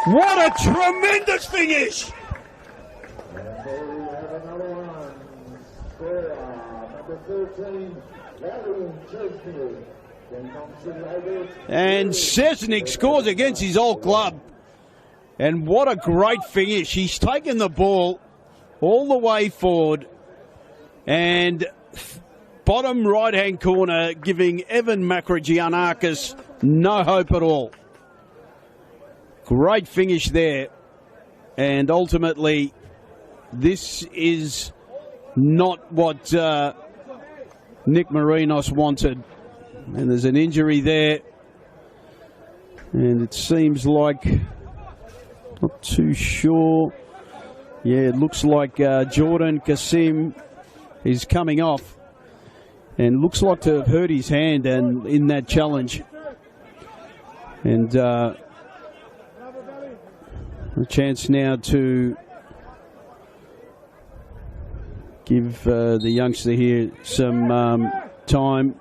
What a tremendous finish! And there we have another one. Scorer, number 13, Larry Chesney. And Cesnik scores against his old club. And what a great finish. He's taken the ball all the way forward and bottom right-hand corner, giving Evan Makrogianakis no hope at all. Great finish there. And ultimately, This is not what Nick Marinos wanted. And there's an injury there. And it seems like, not too sure. Yeah, it looks like Jordan Kasim is coming off. And looks like to have hurt his hand and in that challenge. And a chance now to give the youngster here some time.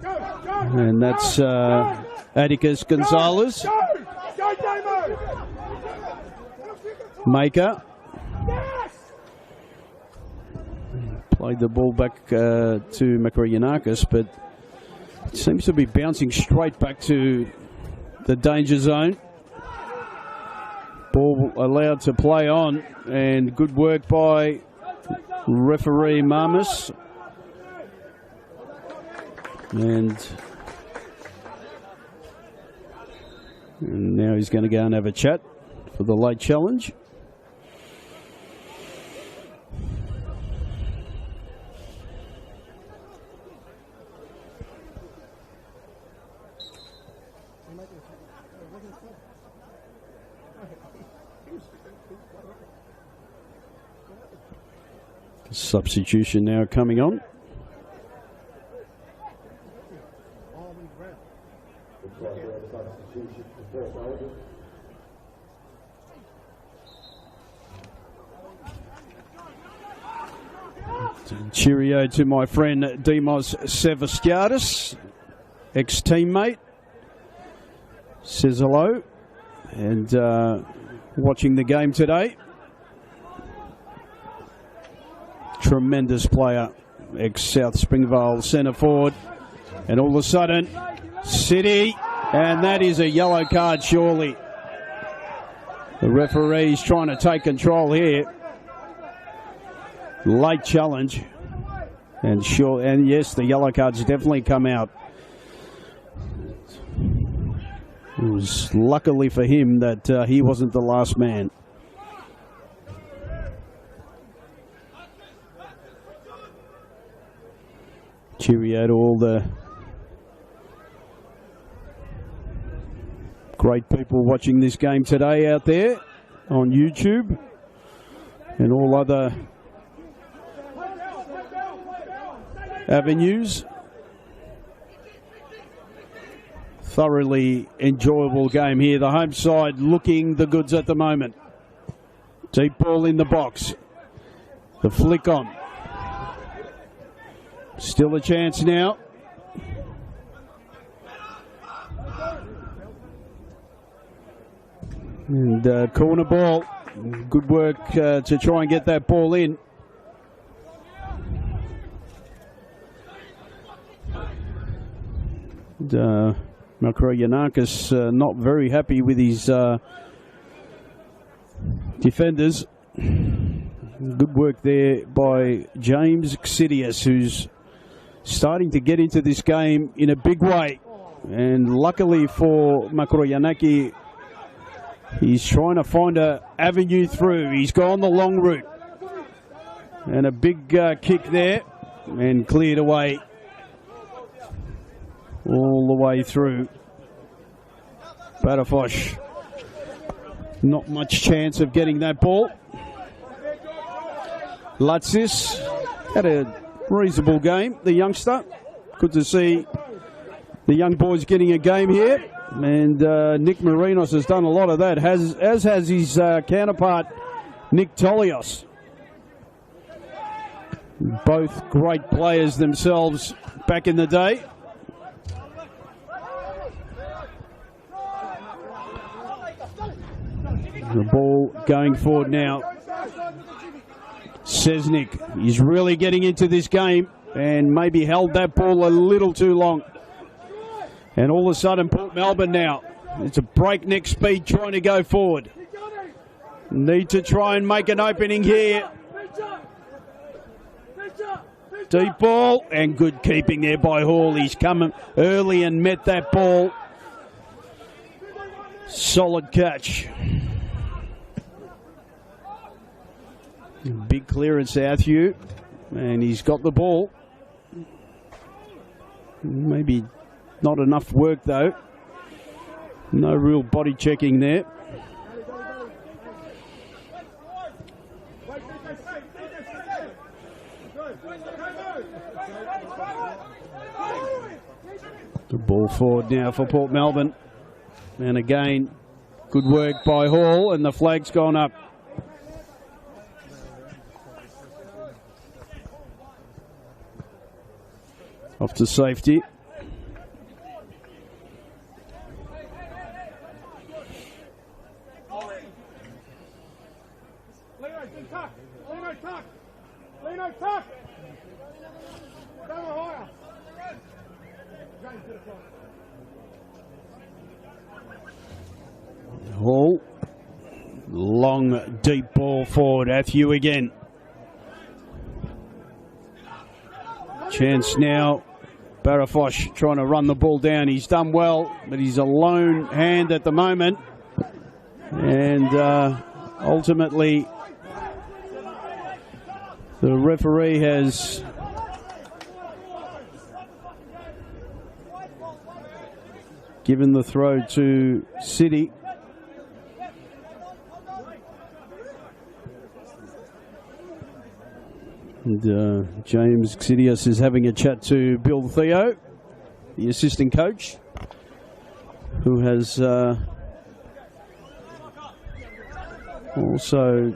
And that's Atticus Gonzalez. Maker. Played the ball back to Makarianakis, but it seems to be bouncing straight back to the danger zone. Ball allowed to play on, and good work by referee Marmus. And now he's going to go and have a chat for the late challenge. Substitution now coming on. Cheerio to my friend Demos Sevastiadis, ex-teammate. Says hello and watching the game today. Tremendous player, ex-South Springvale centre forward. And all of a sudden, City, and that is a yellow card surely. The referee's trying to take control here. Late challenge. And yes, the yellow cards definitely come out. It was luckily for him that he wasn't the last man. Cheerio to all the great people watching this game today out there on YouTube and all other avenues. Thoroughly enjoyable game here. The home side looking the goods at the moment. Deep ball in the box. The flick on. Still a chance now. And corner ball. Good work to try and get that ball in. And Makarianakis not very happy with his defenders. Good work there by James Xidias, who's starting to get into this game in a big way. And luckily for Makarianaki, he's trying to find an avenue through. He's gone the long route. And a big kick there and cleared away all the way through. Badafosh, not much chance of getting that ball. Latsis had a reasonable game, the youngster. Good to see the young boys getting a game here. And Nick Marinos has done a lot of that, as has his counterpart, Nick Tolios. Both great players themselves back in the day. The ball going forward now. Sesnick, he's really getting into this game and maybe held that ball a little too long. And all of a sudden, Port Melbourne now. It's a breakneck speed trying to go forward. Need to try and make an opening here. Deep ball and good keeping there by Hall. He's come early and met that ball. Solid catch. Big clearance, Southview, and he's got the ball. Maybe not enough work though. No real body checking there. The ball forward now for Port Melbourne. And again, good work by Hall, and the flag's gone up. Off to safety. Hall. Long, deep ball forward. Atthew again. Chance now. Barafosh trying to run the ball down. He's done well, but he's a lone hand at the moment. And ultimately, the referee has given the throw to City. And James Xidius is having a chat to Bill Theo, the assistant coach, who has also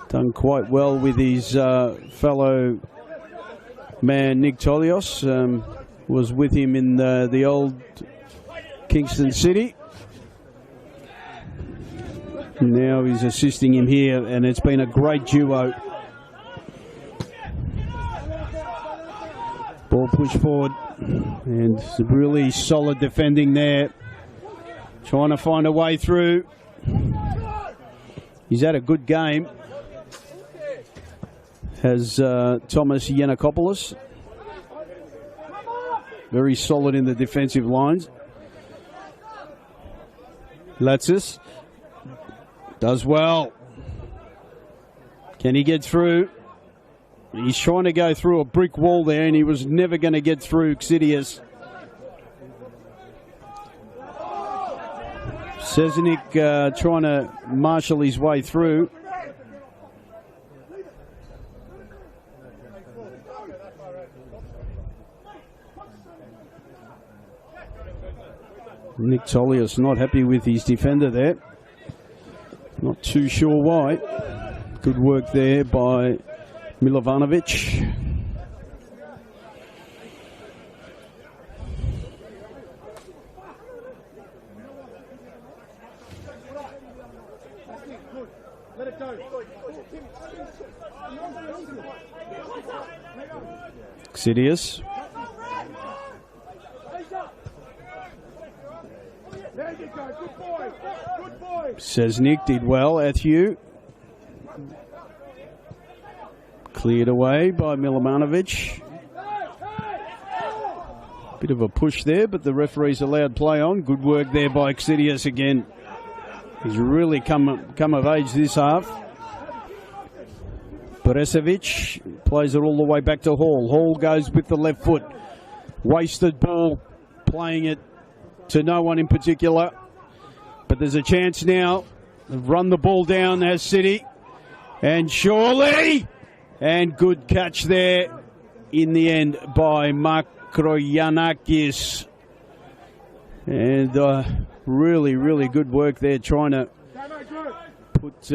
done quite well with his fellow man Nick Tolios. Was with him in the old Kingston City. Now he's assisting him here, and it's been a great duo. Ball push forward, and really solid defending there. Trying to find a way through. He's had a good game. Has Thomas Yanakopoulos. Very solid in the defensive lines. Latsis does well. Can he get through? He's trying to go through a brick wall there, and he was never going to get through Xidius. Seznik trying to marshal his way through. Nick Tolios not happy with his defender there. Not too sure why. Good work there by Milovanovic. Xidius. Seznik did well. Atthew. Cleared away by Milovanovic. Bit of a push there, but the referee's allowed play on. Good work there by Xidius again. He's really come of age this half. Beresevic plays it all the way back to Hall. Hall goes with the left foot. Wasted ball, playing it to no one in particular. But there's a chance now. They've run the ball down as City. And surely, and good catch there in the end by Makroyanakis. And really, really good work there, trying to put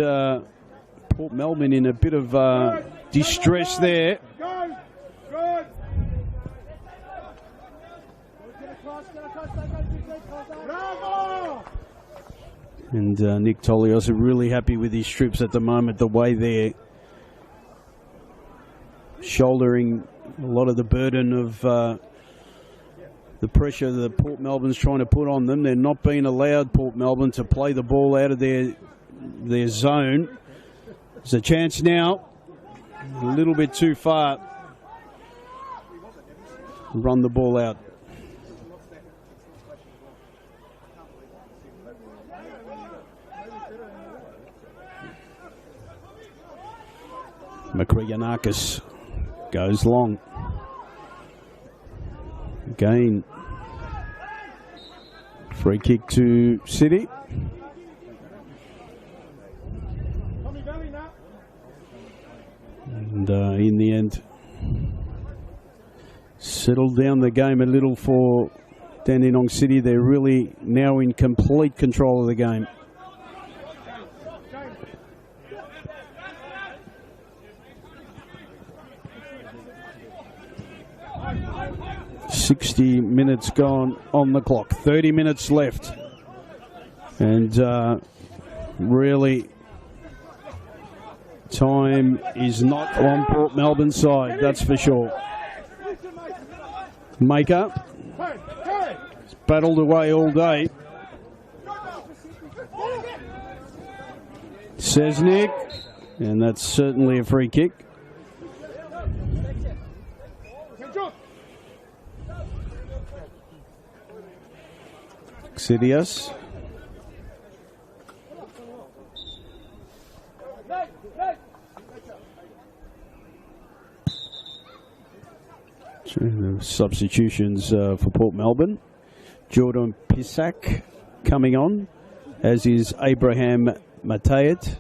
Port Melbourne in a bit of distress there. And Nick Tolios are really happy with his troops at the moment, the way they're shouldering a lot of the burden of the pressure that Port Melbourne's trying to put on them. They're not being allowed, Port Melbourne, to play the ball out of their zone. There's a chance now, a little bit too far. Run the ball out. Makriyanakis goes long. Again, free kick to City. And in the end, settled down the game a little for Dandenong City. They're really now in complete control of the game. $60 minutes gone on the clock. 30 minutes left. And really, time is not on Port Melbourne's side, that's for sure. Maker. He's battled away all day. Sesnick. And that's certainly a free kick. Xidias. Substitutions for Port Melbourne. Jordan Pisak coming on, as is Abraham Matayet.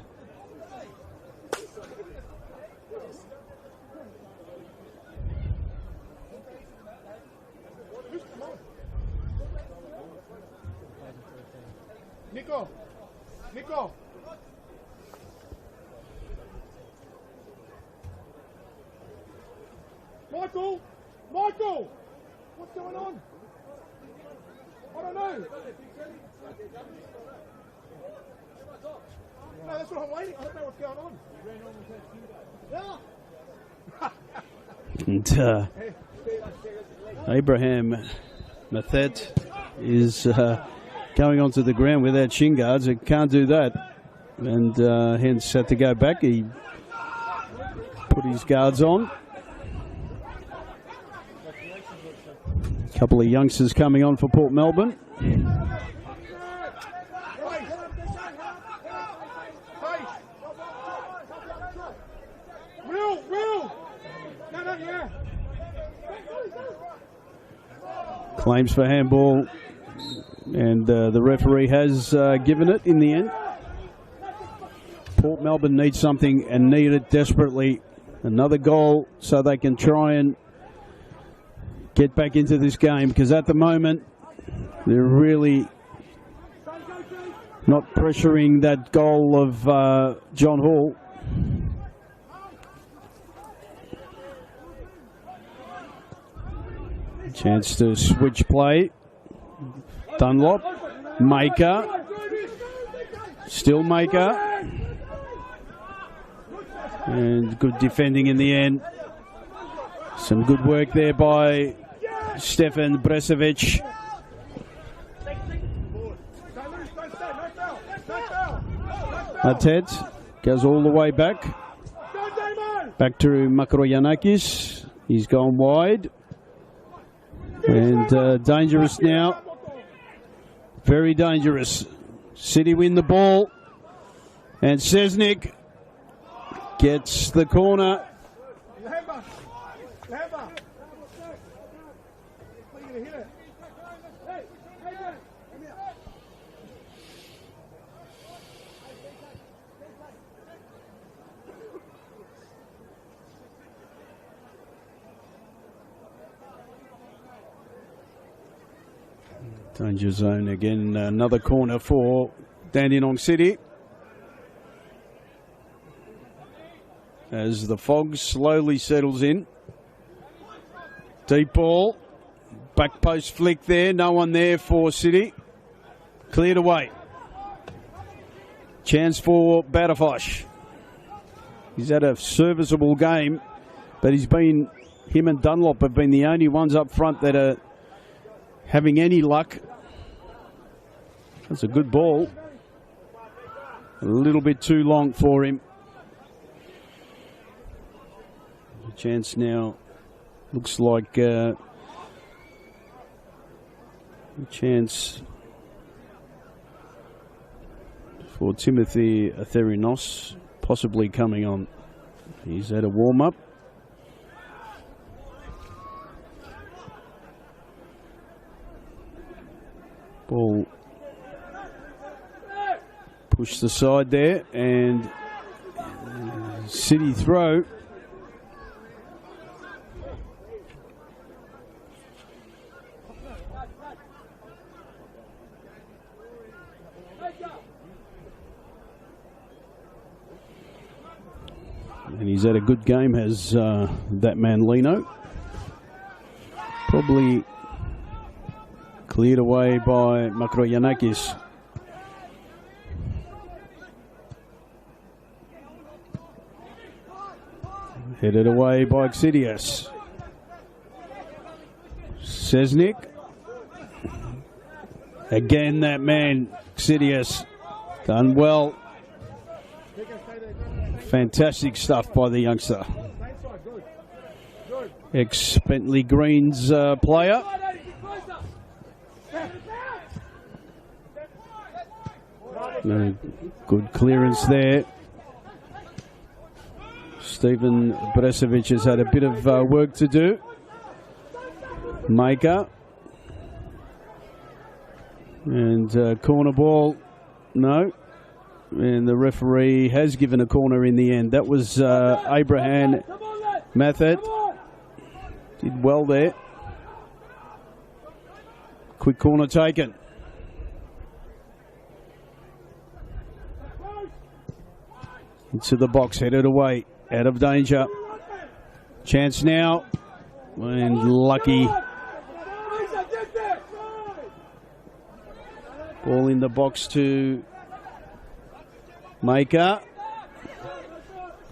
Nico. Michael! What's going on? I don't know. No, that's what I'm waiting. I don't know what's going on. And Abraham Mathet is going onto the ground without shin guards. He can't do that. And hence had to go back. He put his guards on. A couple of youngsters coming on for Port Melbourne. Will! No, Claims for handball, and the referee has given it in the end. Port Melbourne needs something and need it desperately. Another goal so they can try and get back into this game, because at the moment they're really not pressuring that goal of John Hall. Chance to switch play. Dunlop. Maker. Still Maker. And good defending in the end. Some good work there by Stefan Bresovic. Matet goes all the way back. Back to Makroyanakis. He's gone wide. And dangerous now. Very dangerous. City win the ball. And Sesnick gets the corner. Danger zone again. Another corner for Dandenong City. As the fog slowly settles in. Deep ball. Back post flick there. No one there for City. Cleared away. Chance for Batafosh. He's had a serviceable game, but him and Dunlop have been the only ones up front that are having any luck. That's a good ball. A little bit too long for him. The chance now looks like a chance for Timothy Atherinos, possibly coming on. He's had a warm-up. Ball pushed the side there, and City throw. And he's had a good game, has that man Lino. Probably cleared away by Makroyanakis. Headed away by Xidias. Sesnik. Again, that man, Xidias, done well. Fantastic stuff by the youngster. Ex-Bentley Greens player. Good clearance there. Stephen Bresevic has had a bit of work to do. Maker. And corner ball, no. And the referee has given a corner in the end. That was Abraham Mathad. Did well there. Quick corner taken. Into the box, headed away. Out of danger. Chance now. And lucky. Ball in the box to Maker.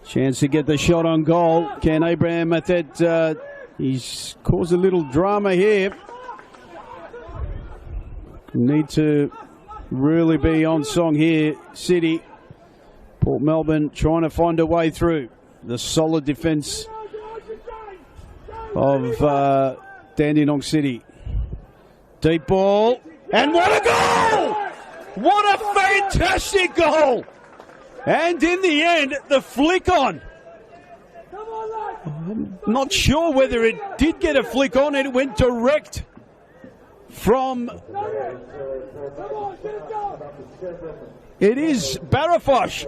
Chance to get the shot on goal. Can Abraham Mathad, he's caused a little drama here. Need to really be on song here, City. Port Melbourne trying to find a way through. The solid defence of Dandenong City. Deep ball. And what a goal! What a fantastic goal! And in the end, the flick on. I'm not sure whether it did get a flick on. It went direct from... It is Barafosh.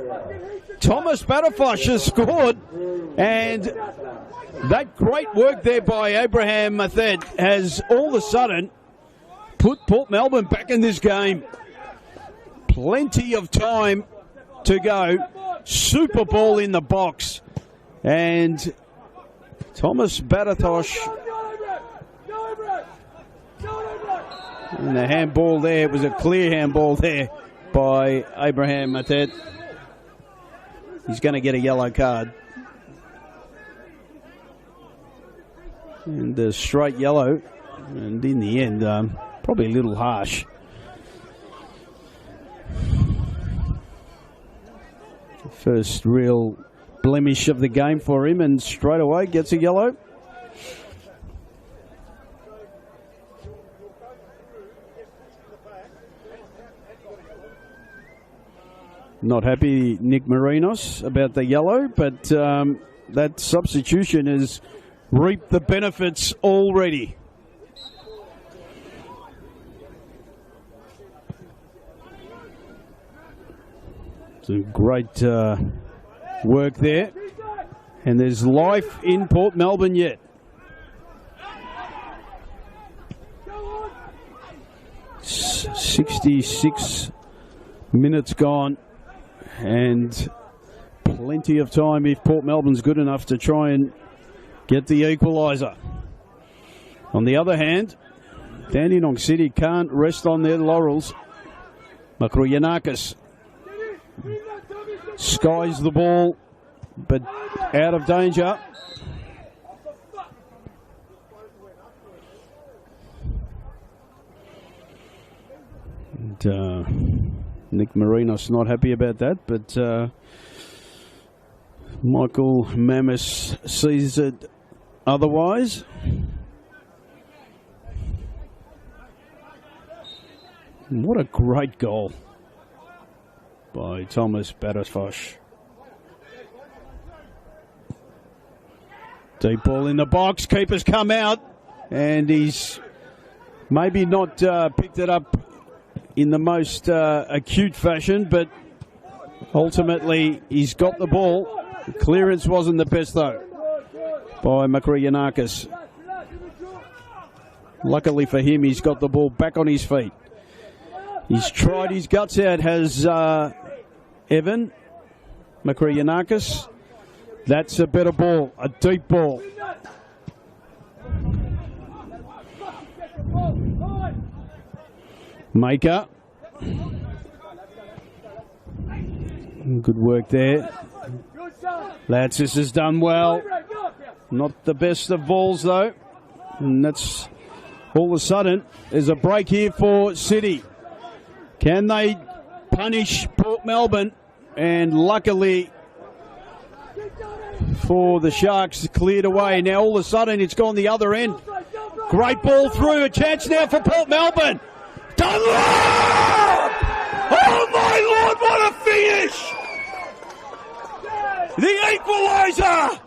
Thomas Barafosh has scored. And that great work there by Abraham Mathad has all of a sudden put Port Melbourne back in this game. Plenty of time to go. Super ball in the box. And Thomas Barafosh. And the handball there, it was a clear handball there by Abraham Mathad. He's going to get a yellow card. And a straight yellow. And in the end, probably a little harsh. First real blemish of the game for him, and straight away gets a yellow. Not happy, Nick Marinos, about the yellow, but that substitution has reaped the benefits already. Some great work there. And there's life in Port Melbourne yet. "66 minutes gone. And plenty of time if Port Melbourne's good enough to try and get the equaliser. On the other hand, Dandenong City can't rest on their laurels. Makroyanakis skies the ball, but out of danger. And, Nick Marinos not happy about that, but Michael Mamis sees it otherwise. What a great goal by Thomas Barafosh. Deep ball in the box. Keeper's come out, and he's maybe not picked it up in the most acute fashion, but ultimately he's got the ball. The clearance wasn't the best, though, by Makriyanakis. Luckily for him, he's got the ball back on his feet. He's tried his guts out, has Evan Makriyanakis. That's a better ball, a deep ball. Maker. Good work there. Latsis has done well. Not the best of balls, though. And that's all of a sudden, there's a break here for City. Can they punish Port Melbourne? And luckily for the Sharks, cleared away. Now all of a sudden it's gone the other end. Great ball through. A chance now for Port Melbourne. Dunlop! Oh my Lord, what a finish! The equalizer!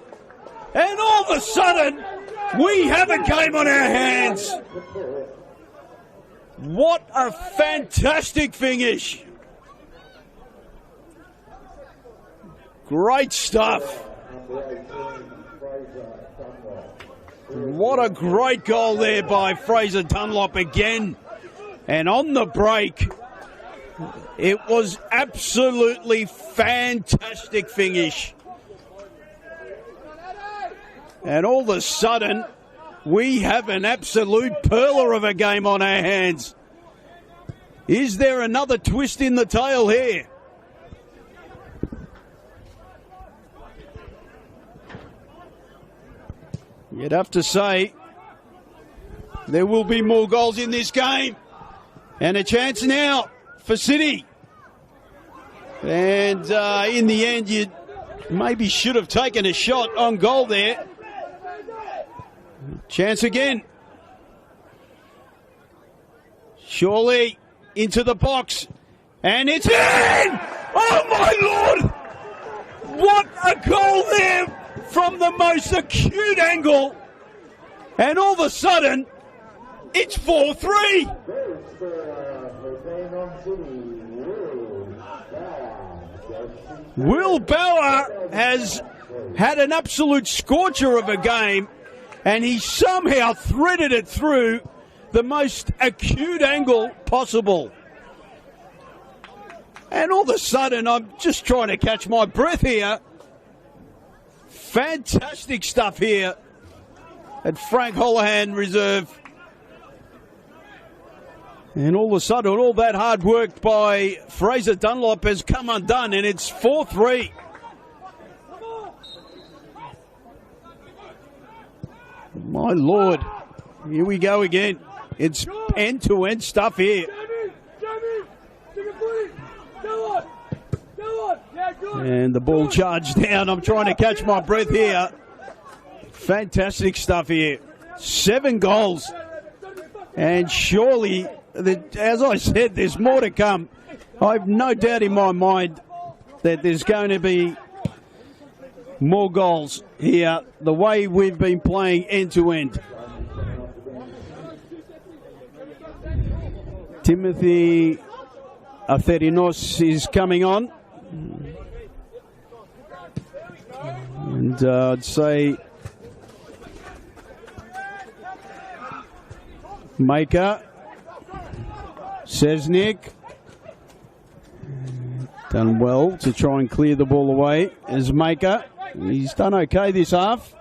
And all of a sudden, we have a game on our hands. What a fantastic finish. Great stuff. What a great goal there by Fraser Dunlop again. And on the break, it was absolutely fantastic finish. And all of a sudden, we have an absolute perler of a game on our hands. Is there another twist in the tail here? You'd have to say there will be more goals in this game. And a chance now for City. And in the end, you maybe should have taken a shot on goal there. Chance again. Surely into the box. And it's in! Oh, my Lord! What a goal there from the most acute angle. And all of a sudden, it's 4-3. Will Bauer has had an absolute scorcher of a game, and he somehow threaded it through the most acute angle possible. And all of a sudden, I'm just trying to catch my breath here. Fantastic stuff here at Frank Holohan Reserve. And all of a sudden, all that hard work by Fraser Dunlop has come undone, and it's 4-3. My Lord, here we go again. It's end-to-end stuff here. And the ball charged down. I'm trying to catch my breath here. Fantastic stuff here. 7 goals. And surely, as I said, there's more to come. I have no doubt in my mind that there's going to be more goals here, the way we've been playing end-to-end. Timothy Atherinos is coming on. And I'd say Maker, Sesnik, done well to try and clear the ball away as Maker. He's done okay this half.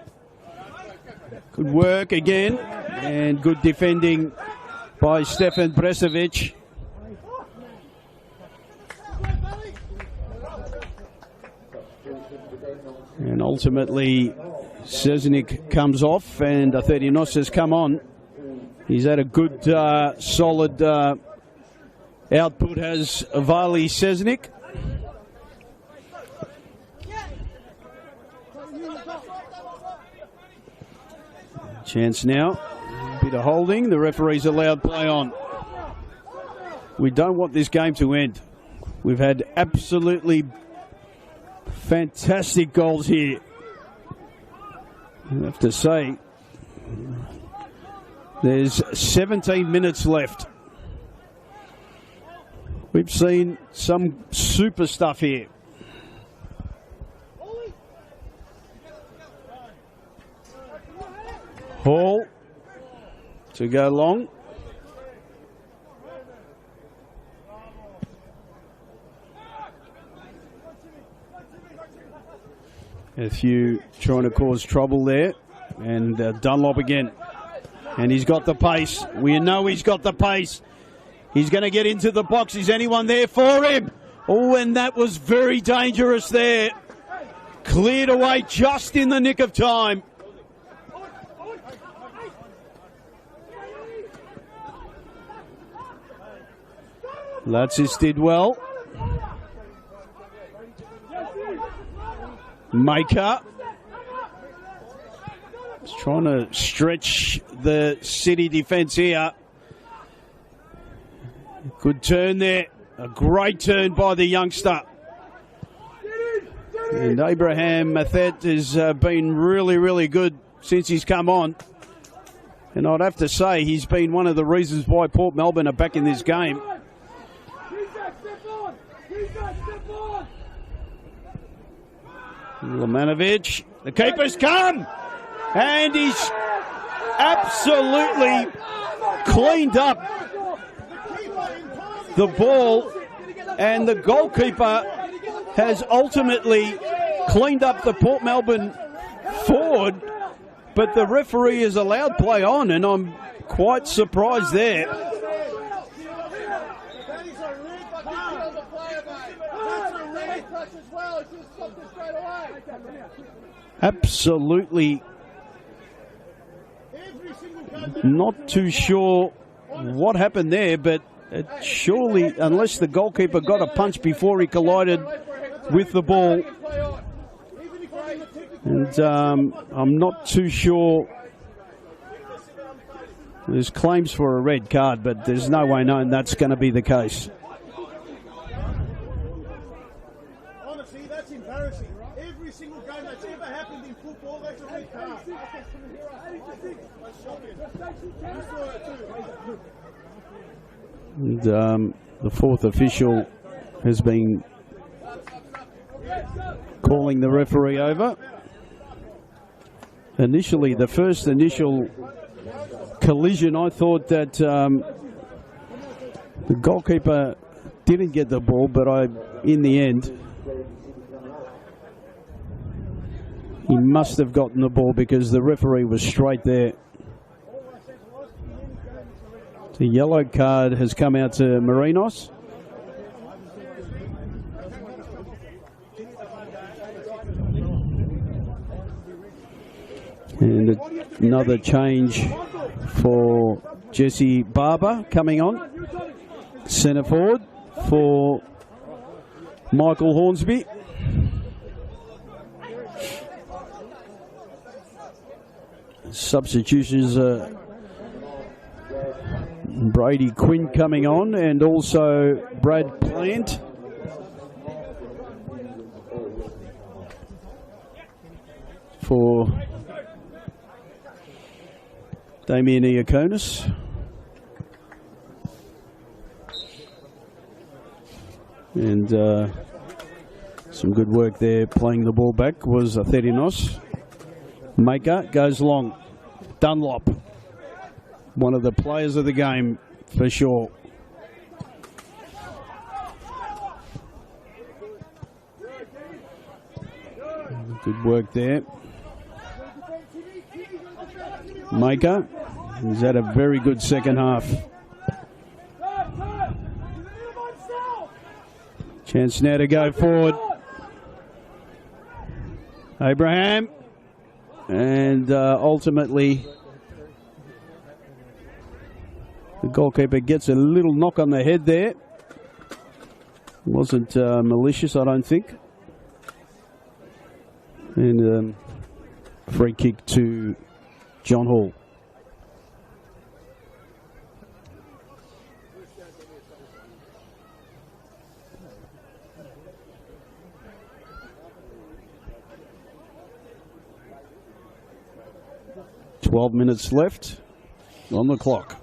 Good work again, and good defending by Stefan Bresovic. And ultimately, Sesnik comes off, and Atherinos has come on. He's had a good, solid output, has Vali Sesnik. Chance now. Bit of holding. The referee's allowed play on. We don't want this game to end. We've had absolutely fantastic goals here. I have to say, there's 17 minutes left. We've seen some super stuff here. Hall to go long. A few trying to cause trouble there. And Dunlop again. And he's got the pace. We know he's got the pace. He's going to get into the box. Is anyone there for him? Oh, and that was very dangerous there. Cleared away just in the nick of time. Latsis did well. Maker. He's trying to stretch the City defence here. Good turn there. A great turn by the youngster. And Abraham Mathet has been really, really good since he's come on. And I'd have to say he's been one of the reasons why Port Melbourne are back in this game. Lamanovic, the keeper's come, and he's absolutely cleaned up the ball, and the goalkeeper has ultimately cleaned up the Port Melbourne forward, but the referee has allowed play on, and I'm quite surprised there. Absolutely not too sure what happened there, but it surely, unless the goalkeeper got a punch before he collided with the ball. And I'm not too sure. There's claims for a red card, but there's no way knowing that's going to be the case. Honestly, that's embarrassing. Every single game that's ever happened in football, that's a red card. And the fourth official has been calling the referee over. Initially, the first initial collision, I thought that the goalkeeper didn't get the ball, but in the end, he must have gotten the ball because the referee was straight there. The yellow card has come out to Marinos. And another change for Jesse Barber coming on. Centre forward for Michael Hornsby. Substitutions are Brady Quinn coming on, and also Brad Plant. For Damien Iaconis. And some good work there playing the ball back was Atherinos. Maker goes long. Dunlop, one of the players of the game for sure. Good work there. Maker, he's had a very good second half. Chance now to go forward. Abraham. And ultimately, the goalkeeper gets a little knock on the head there. Wasn't malicious, I don't think. And free kick to John Hall. 12 minutes left on the clock.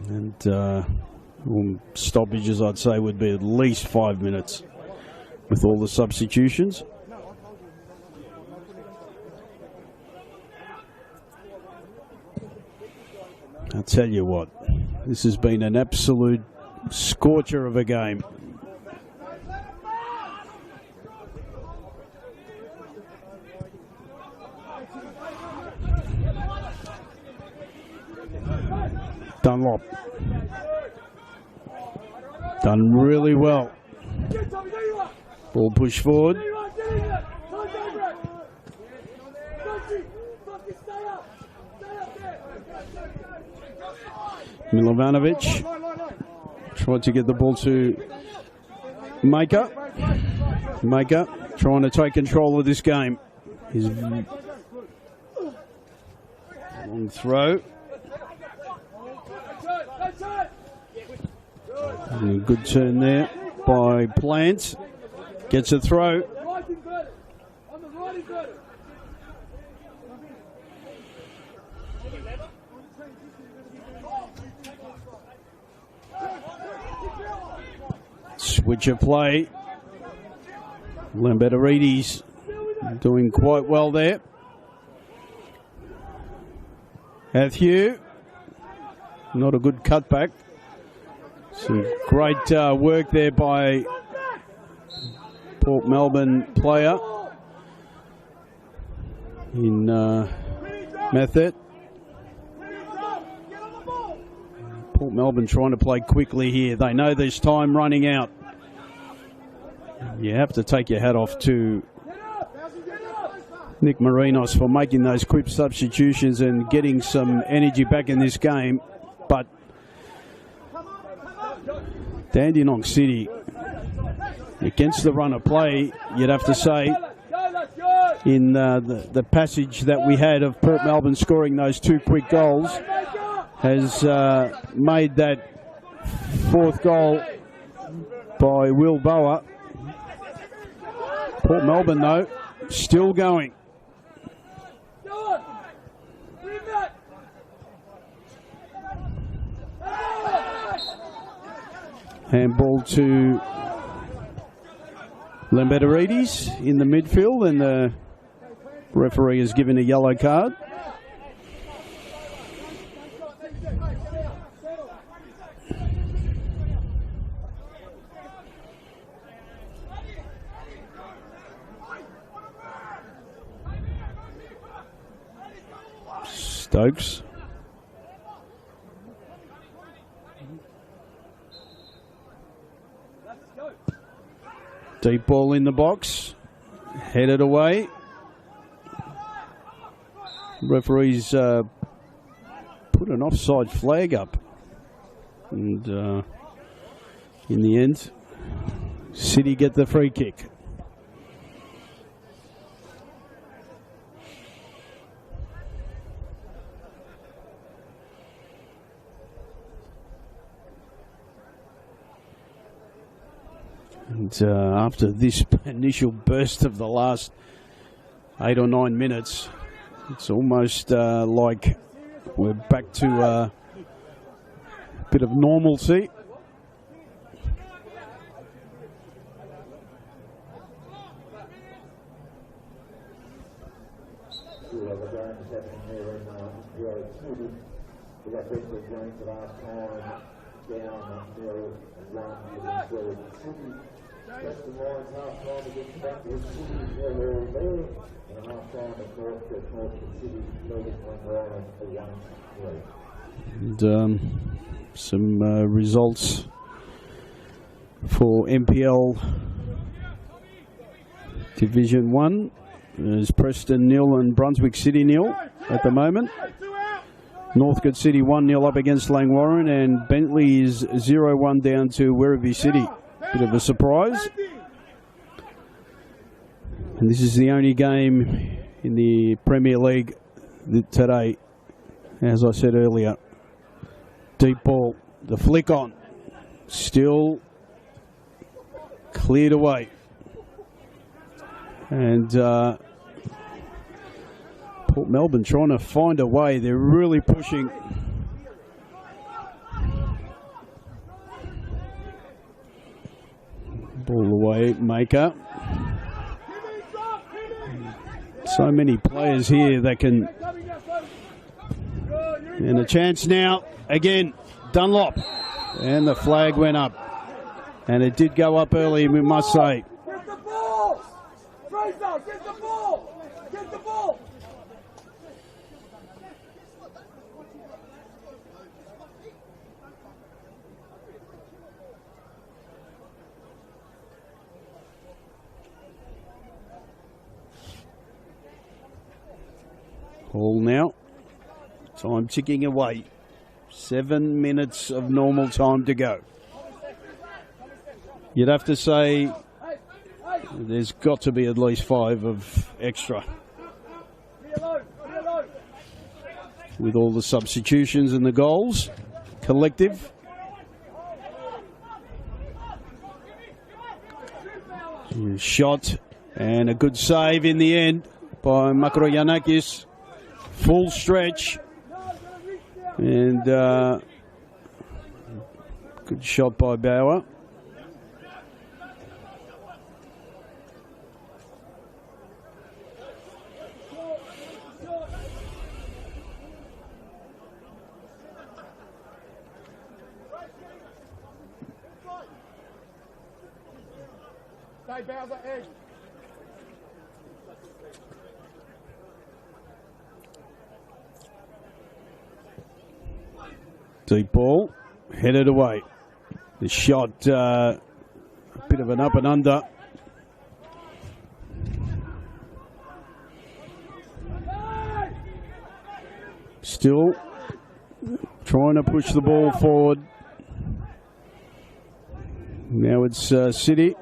And stoppages, I'd say, would be at least 5 minutes with all the substitutions. I'll tell you what, this has been an absolute scorcher of a game. Dunlop done really well. Ball pushed forward. Milovanovic tried to get the ball to Maker. Maker trying to take control of this game. His long throw. And a good turn there by Plant. Gets a throw. Switch of play. Lambertarides doing quite well there. Matthew, not a good cutback. Some great work there by Port Melbourne player in Method. Port Melbourne trying to play quickly here. They know there's time running out. You have to take your hat off to Nick Marinos for making those quick substitutions and getting some energy back in this game. But Dandenong City, against the run of play, you'd have to say, in the passage that we had of Port Melbourne scoring those two quick goals, has made that fourth goal by Will Bower. Port Melbourne, though, still going. Handball to Lambertarides in the midfield, and the referee has given a yellow card. Stokes. Deep ball in the box. Headed away. Referees put an offside flag up. And in the end, City get the free kick. And after this initial burst of the last 8 or 9 minutes, it's almost like we're back to a bit of normalcy. And some results for NPL Division 1. There's Preston 0 and Brunswick City 0 at the moment. Northcote City 1-0 up against Langwarrin, and Bentley is 0-1 down to Werribee City. Bit of a surprise. And this is the only game in the Premier League today, as I said earlier. Deep ball, the flick on, still cleared away. And Port Melbourne trying to find a way. They're really pushing. Ball away, Maker. So many players here that can. And a chance now. Again, Dunlop. And the flag went up. And it did go up early, we must say. Get the ball! Fraser, get the ball! Get the ball! Ball now. Time ticking away. 7 minutes of normal time to go. You'd have to say there's got to be at least 5 of extra. With all the substitutions and the goals. Collective. Shot and a good save in the end by Makroyanakis. Full stretch. And good shot by Bauer. Stay Bowser, edge. Deep ball, headed away. The shot, a bit of an up and under. Still trying to push the ball forward. Now it's City.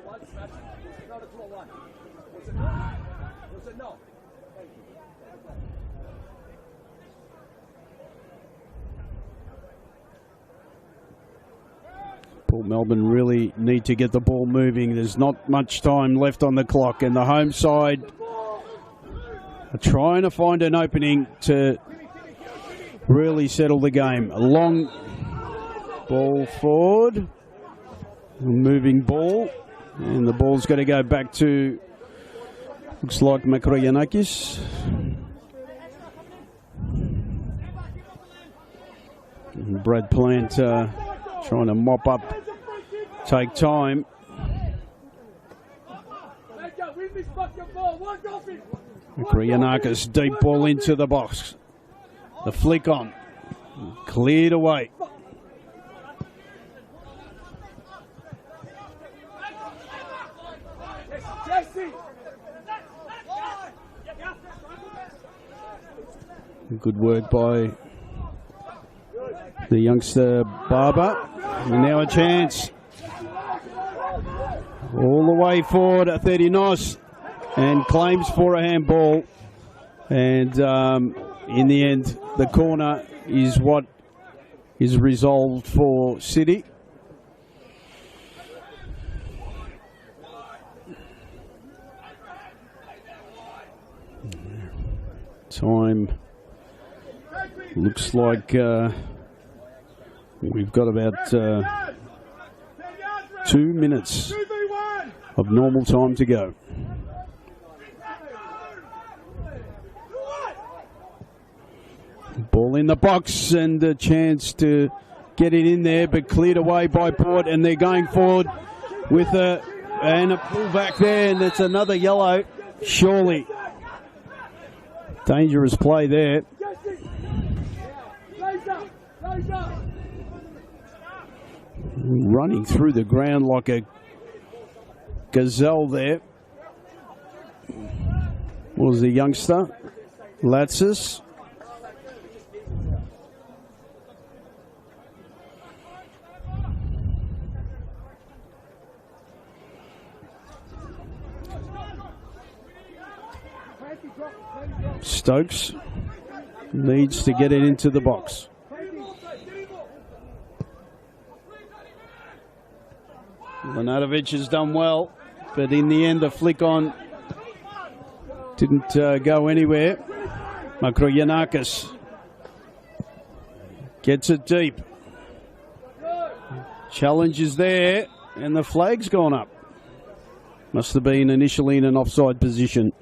Port Melbourne really need to get the ball moving. There's not much time left on the clock, and the home side are trying to find an opening to really settle the game. A long ball forward, moving ball, and the ball's got to go back to, looks like Makroyanakis. And Brad Plant trying to mop up, take time. Makroyanakis, deep ball into the box. The flick on, cleared away. Good work by the youngster Barber. And now a chance. All the way forward at 30 Nos. And claims for a handball. And in the end, the corner is what is resolved for City. Time looks like we've got about 2 minutes of normal time to go. Ball in the box and a chance to get it in there, but cleared away by Port, and they're going forward with a pull back there, and it's another yellow, surely. Dangerous play there. Running through the ground like a gazelle there. What was the youngster? Latsis. Stokes needs to get it into the box. Lenatovic has done well, but in the end the flick on didn't go anywhere. Makroyanakis gets it deep. Challenge is there, and the flag's gone up. Must have been initially in an offside position.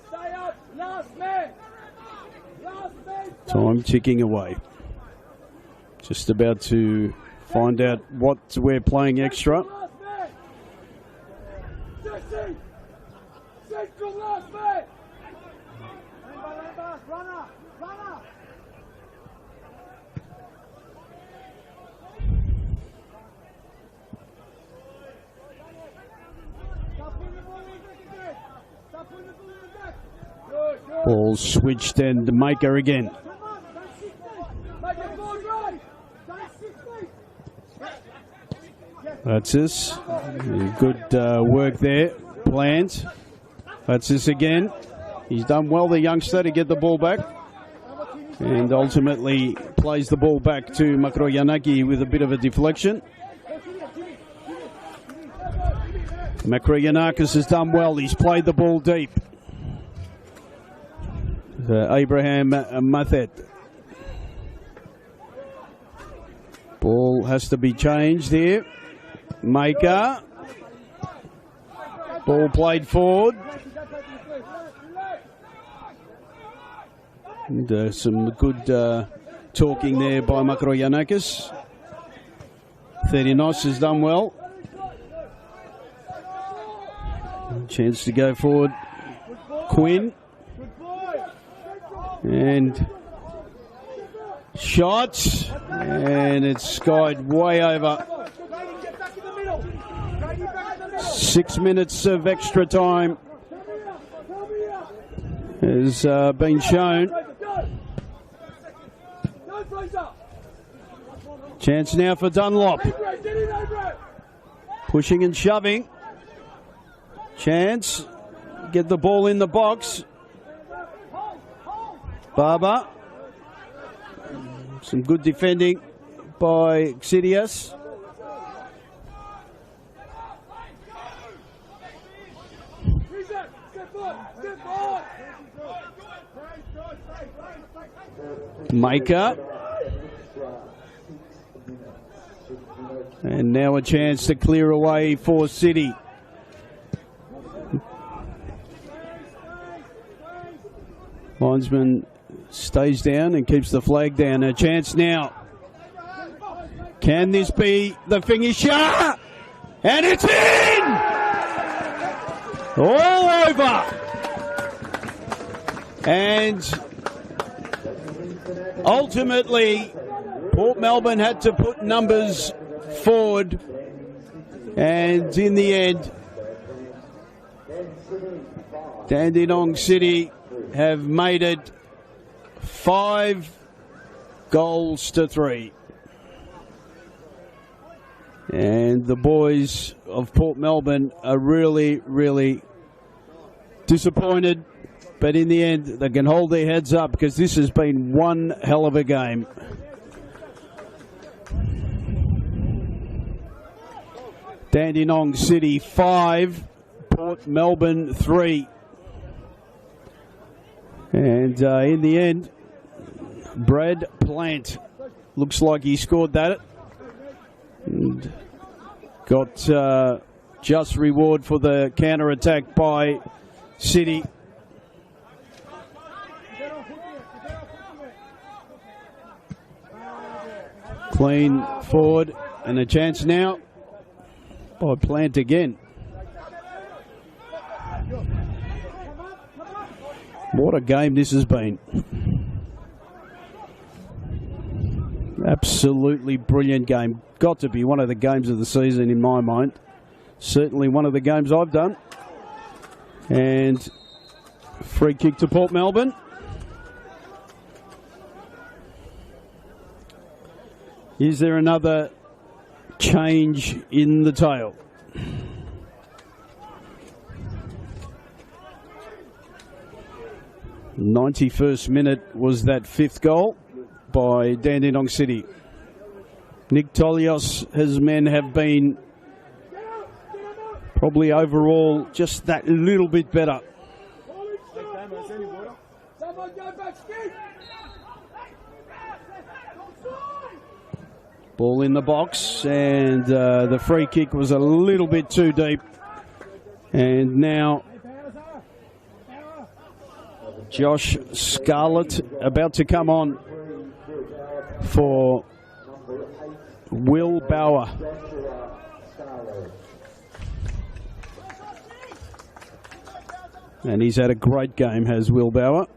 Stay up, last man. Time ticking away. Just about to find out what we're playing extra. Ball switched and Maker again. That's this. Good work there. Plant. That's this again. He's done well, the youngster, to get the ball back. And ultimately plays the ball back to Makroyanagi with a bit of a deflection. Makroyanakis has done well. He's played the ball deep. Abraham Mathet. Ball has to be changed here. Maker. Ball played forward. And some good talking there by Makroyanakis. Therinos has done well. Chance to go forward. Quinn. And shots. And it's skied way over. 6 minutes of extra time has been shown. Chance now for Dunlop. Pushing and shoving. Chance. Get the ball in the box. Barber. Some good defending by Xidias. Maker. And now a chance to clear away for City. Linesman stays down and keeps the flag down. A chance now. Can this be the finisher? And it's in! All over! And ultimately, Port Melbourne had to put numbers forward. And in the end, Dandenong City have made it 5-3. And the boys of Port Melbourne are really, really disappointed. But in the end, they can hold their heads up because this has been one hell of a game. Dandenong City 5, Port Melbourne 3. And in the end, Brad Plant looks like he scored that. And got just reward for the counter-attack by City. Clean forward and a chance now by Plant again. What a game this has been. Absolutely brilliant game. Got to be one of the games of the season in my mind. Certainly one of the games I've done. And free kick to Port Melbourne. Is there another change in the tail. 91st minute was that fifth goal by Dandenong City. Nick Tolios' men have been probably overall just that little bit better. Ball in the box, and the free kick was a little bit too deep. And now Josh Scarlett about to come on for Will Bauer. And he's had a great game, has Will Bauer.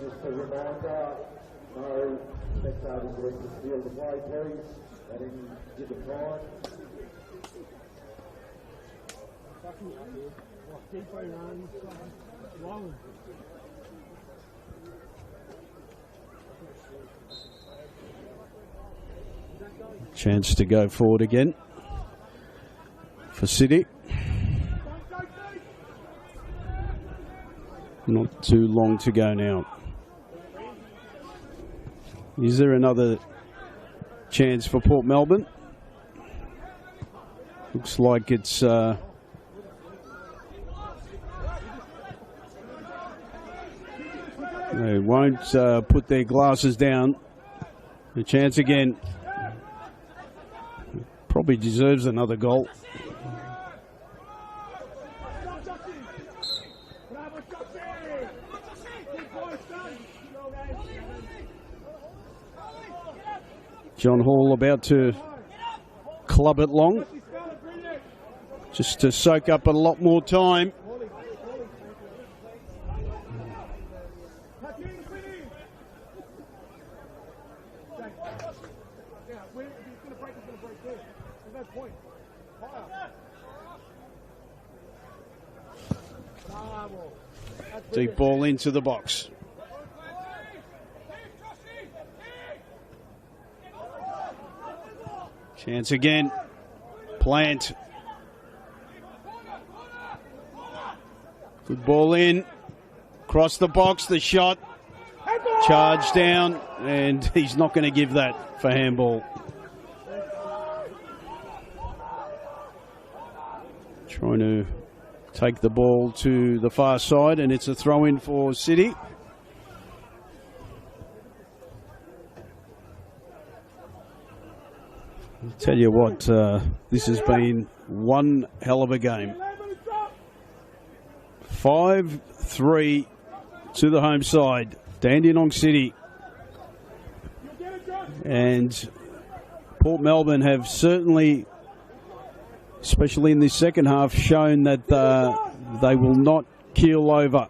Just a reminder, no spectators going to steal the play, please. That in give it time. Chance to go forward again for City. Not too long to go now. Is there another chance for Port Melbourne? Looks like it's they won't put their glasses down. The chance again. Probably deserves another goal. John Hall about to club it long, just to soak up a lot more time. Deep ball into the box. Chance again. Plant. Good ball in. Cross the box, the shot. Charge down, and he's not going to give that for handball. Trying to take the ball to the far side, and it's a throw-in for City. I'll tell you what, this has been one hell of a game. 5-3 to the home side, Dandenong City. And Port Melbourne have certainly, especially in this second half, shown that they will not keel over.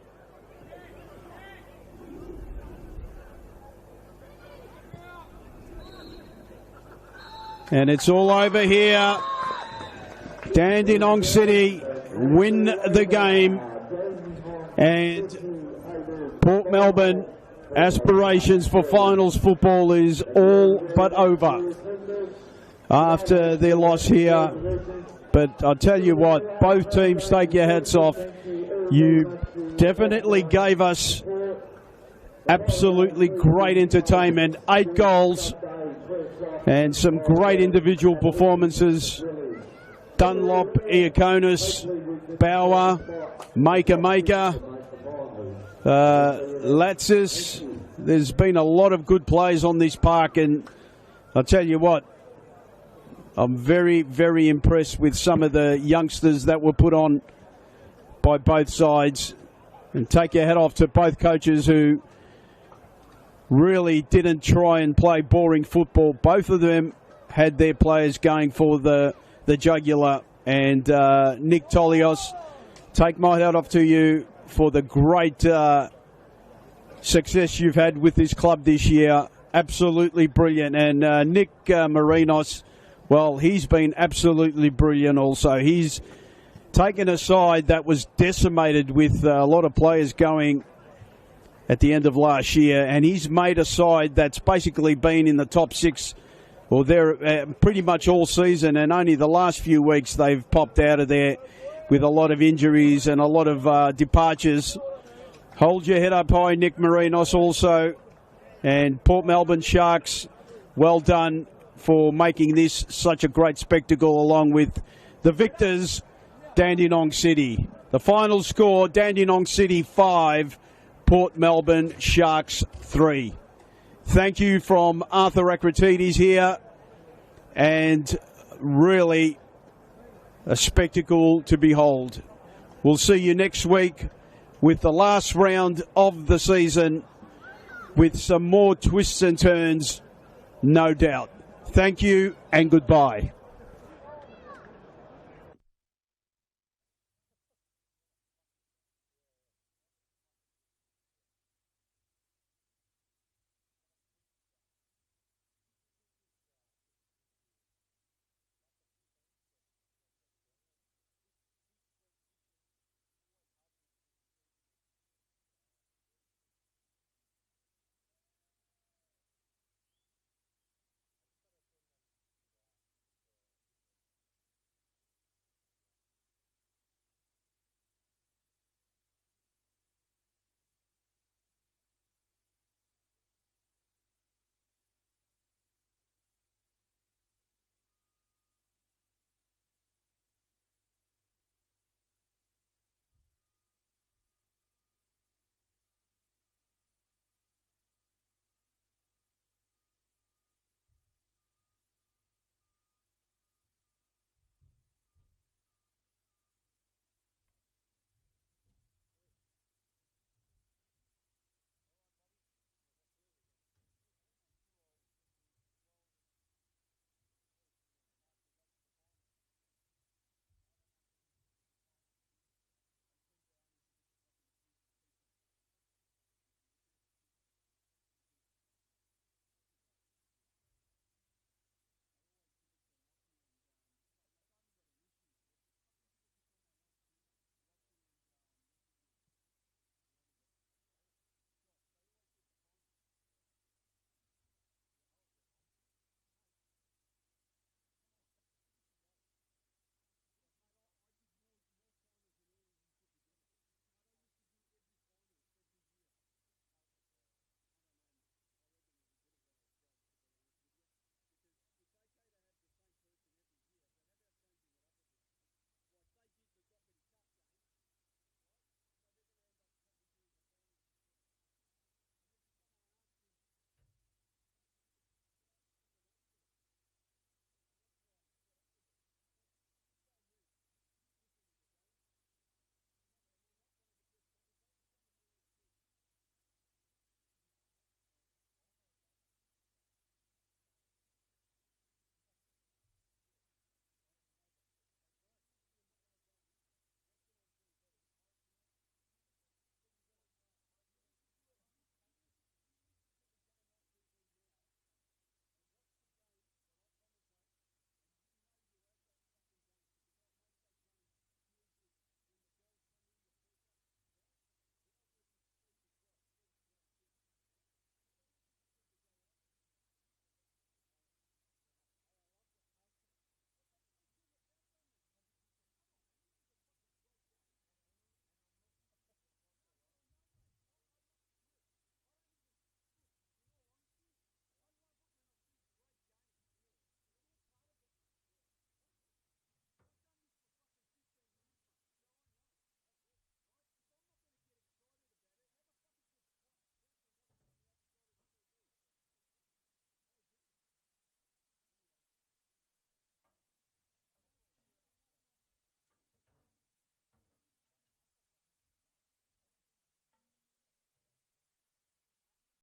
And it's all over here. Dandenong City win the game. And Port Melbourne aspirations for finals football is all but over after their loss here. But I tell you what, both teams, take your hats off. You definitely gave us absolutely great entertainment. 8 goals and some great individual performances. Dunlop, Iaconis, Bauer, Maker, Latsis. There's been a lot of good plays on this park, and I'll tell you what, I'm very, very impressed with some of the youngsters that were put on by both sides. And take your hat off to both coaches who really didn't try and play boring football. Both of them had their players going for the jugular. And Nick Tolios, take my hat off to you for the great success you've had with this club this year. Absolutely brilliant. And Nick Marinos, well, he's been absolutely brilliant also. He's taken a side that was decimated with a lot of players going at the end of last year, and he's made a side that's basically been in the top 6 or there pretty much all season, and only the last few weeks they've popped out of there with a lot of injuries and a lot of departures. Hold your head up high, Nick Marinos also, and Port Melbourne Sharks, well done for making this such a great spectacle, along with the victors, Dandenong City. The final score, Dandenong City 5, Port Melbourne Sharks 3. Thank you from Arthur Akratides here, and really a spectacle to behold. We'll see you next week with the last round of the season with some more twists and turns, no doubt. Thank you and goodbye.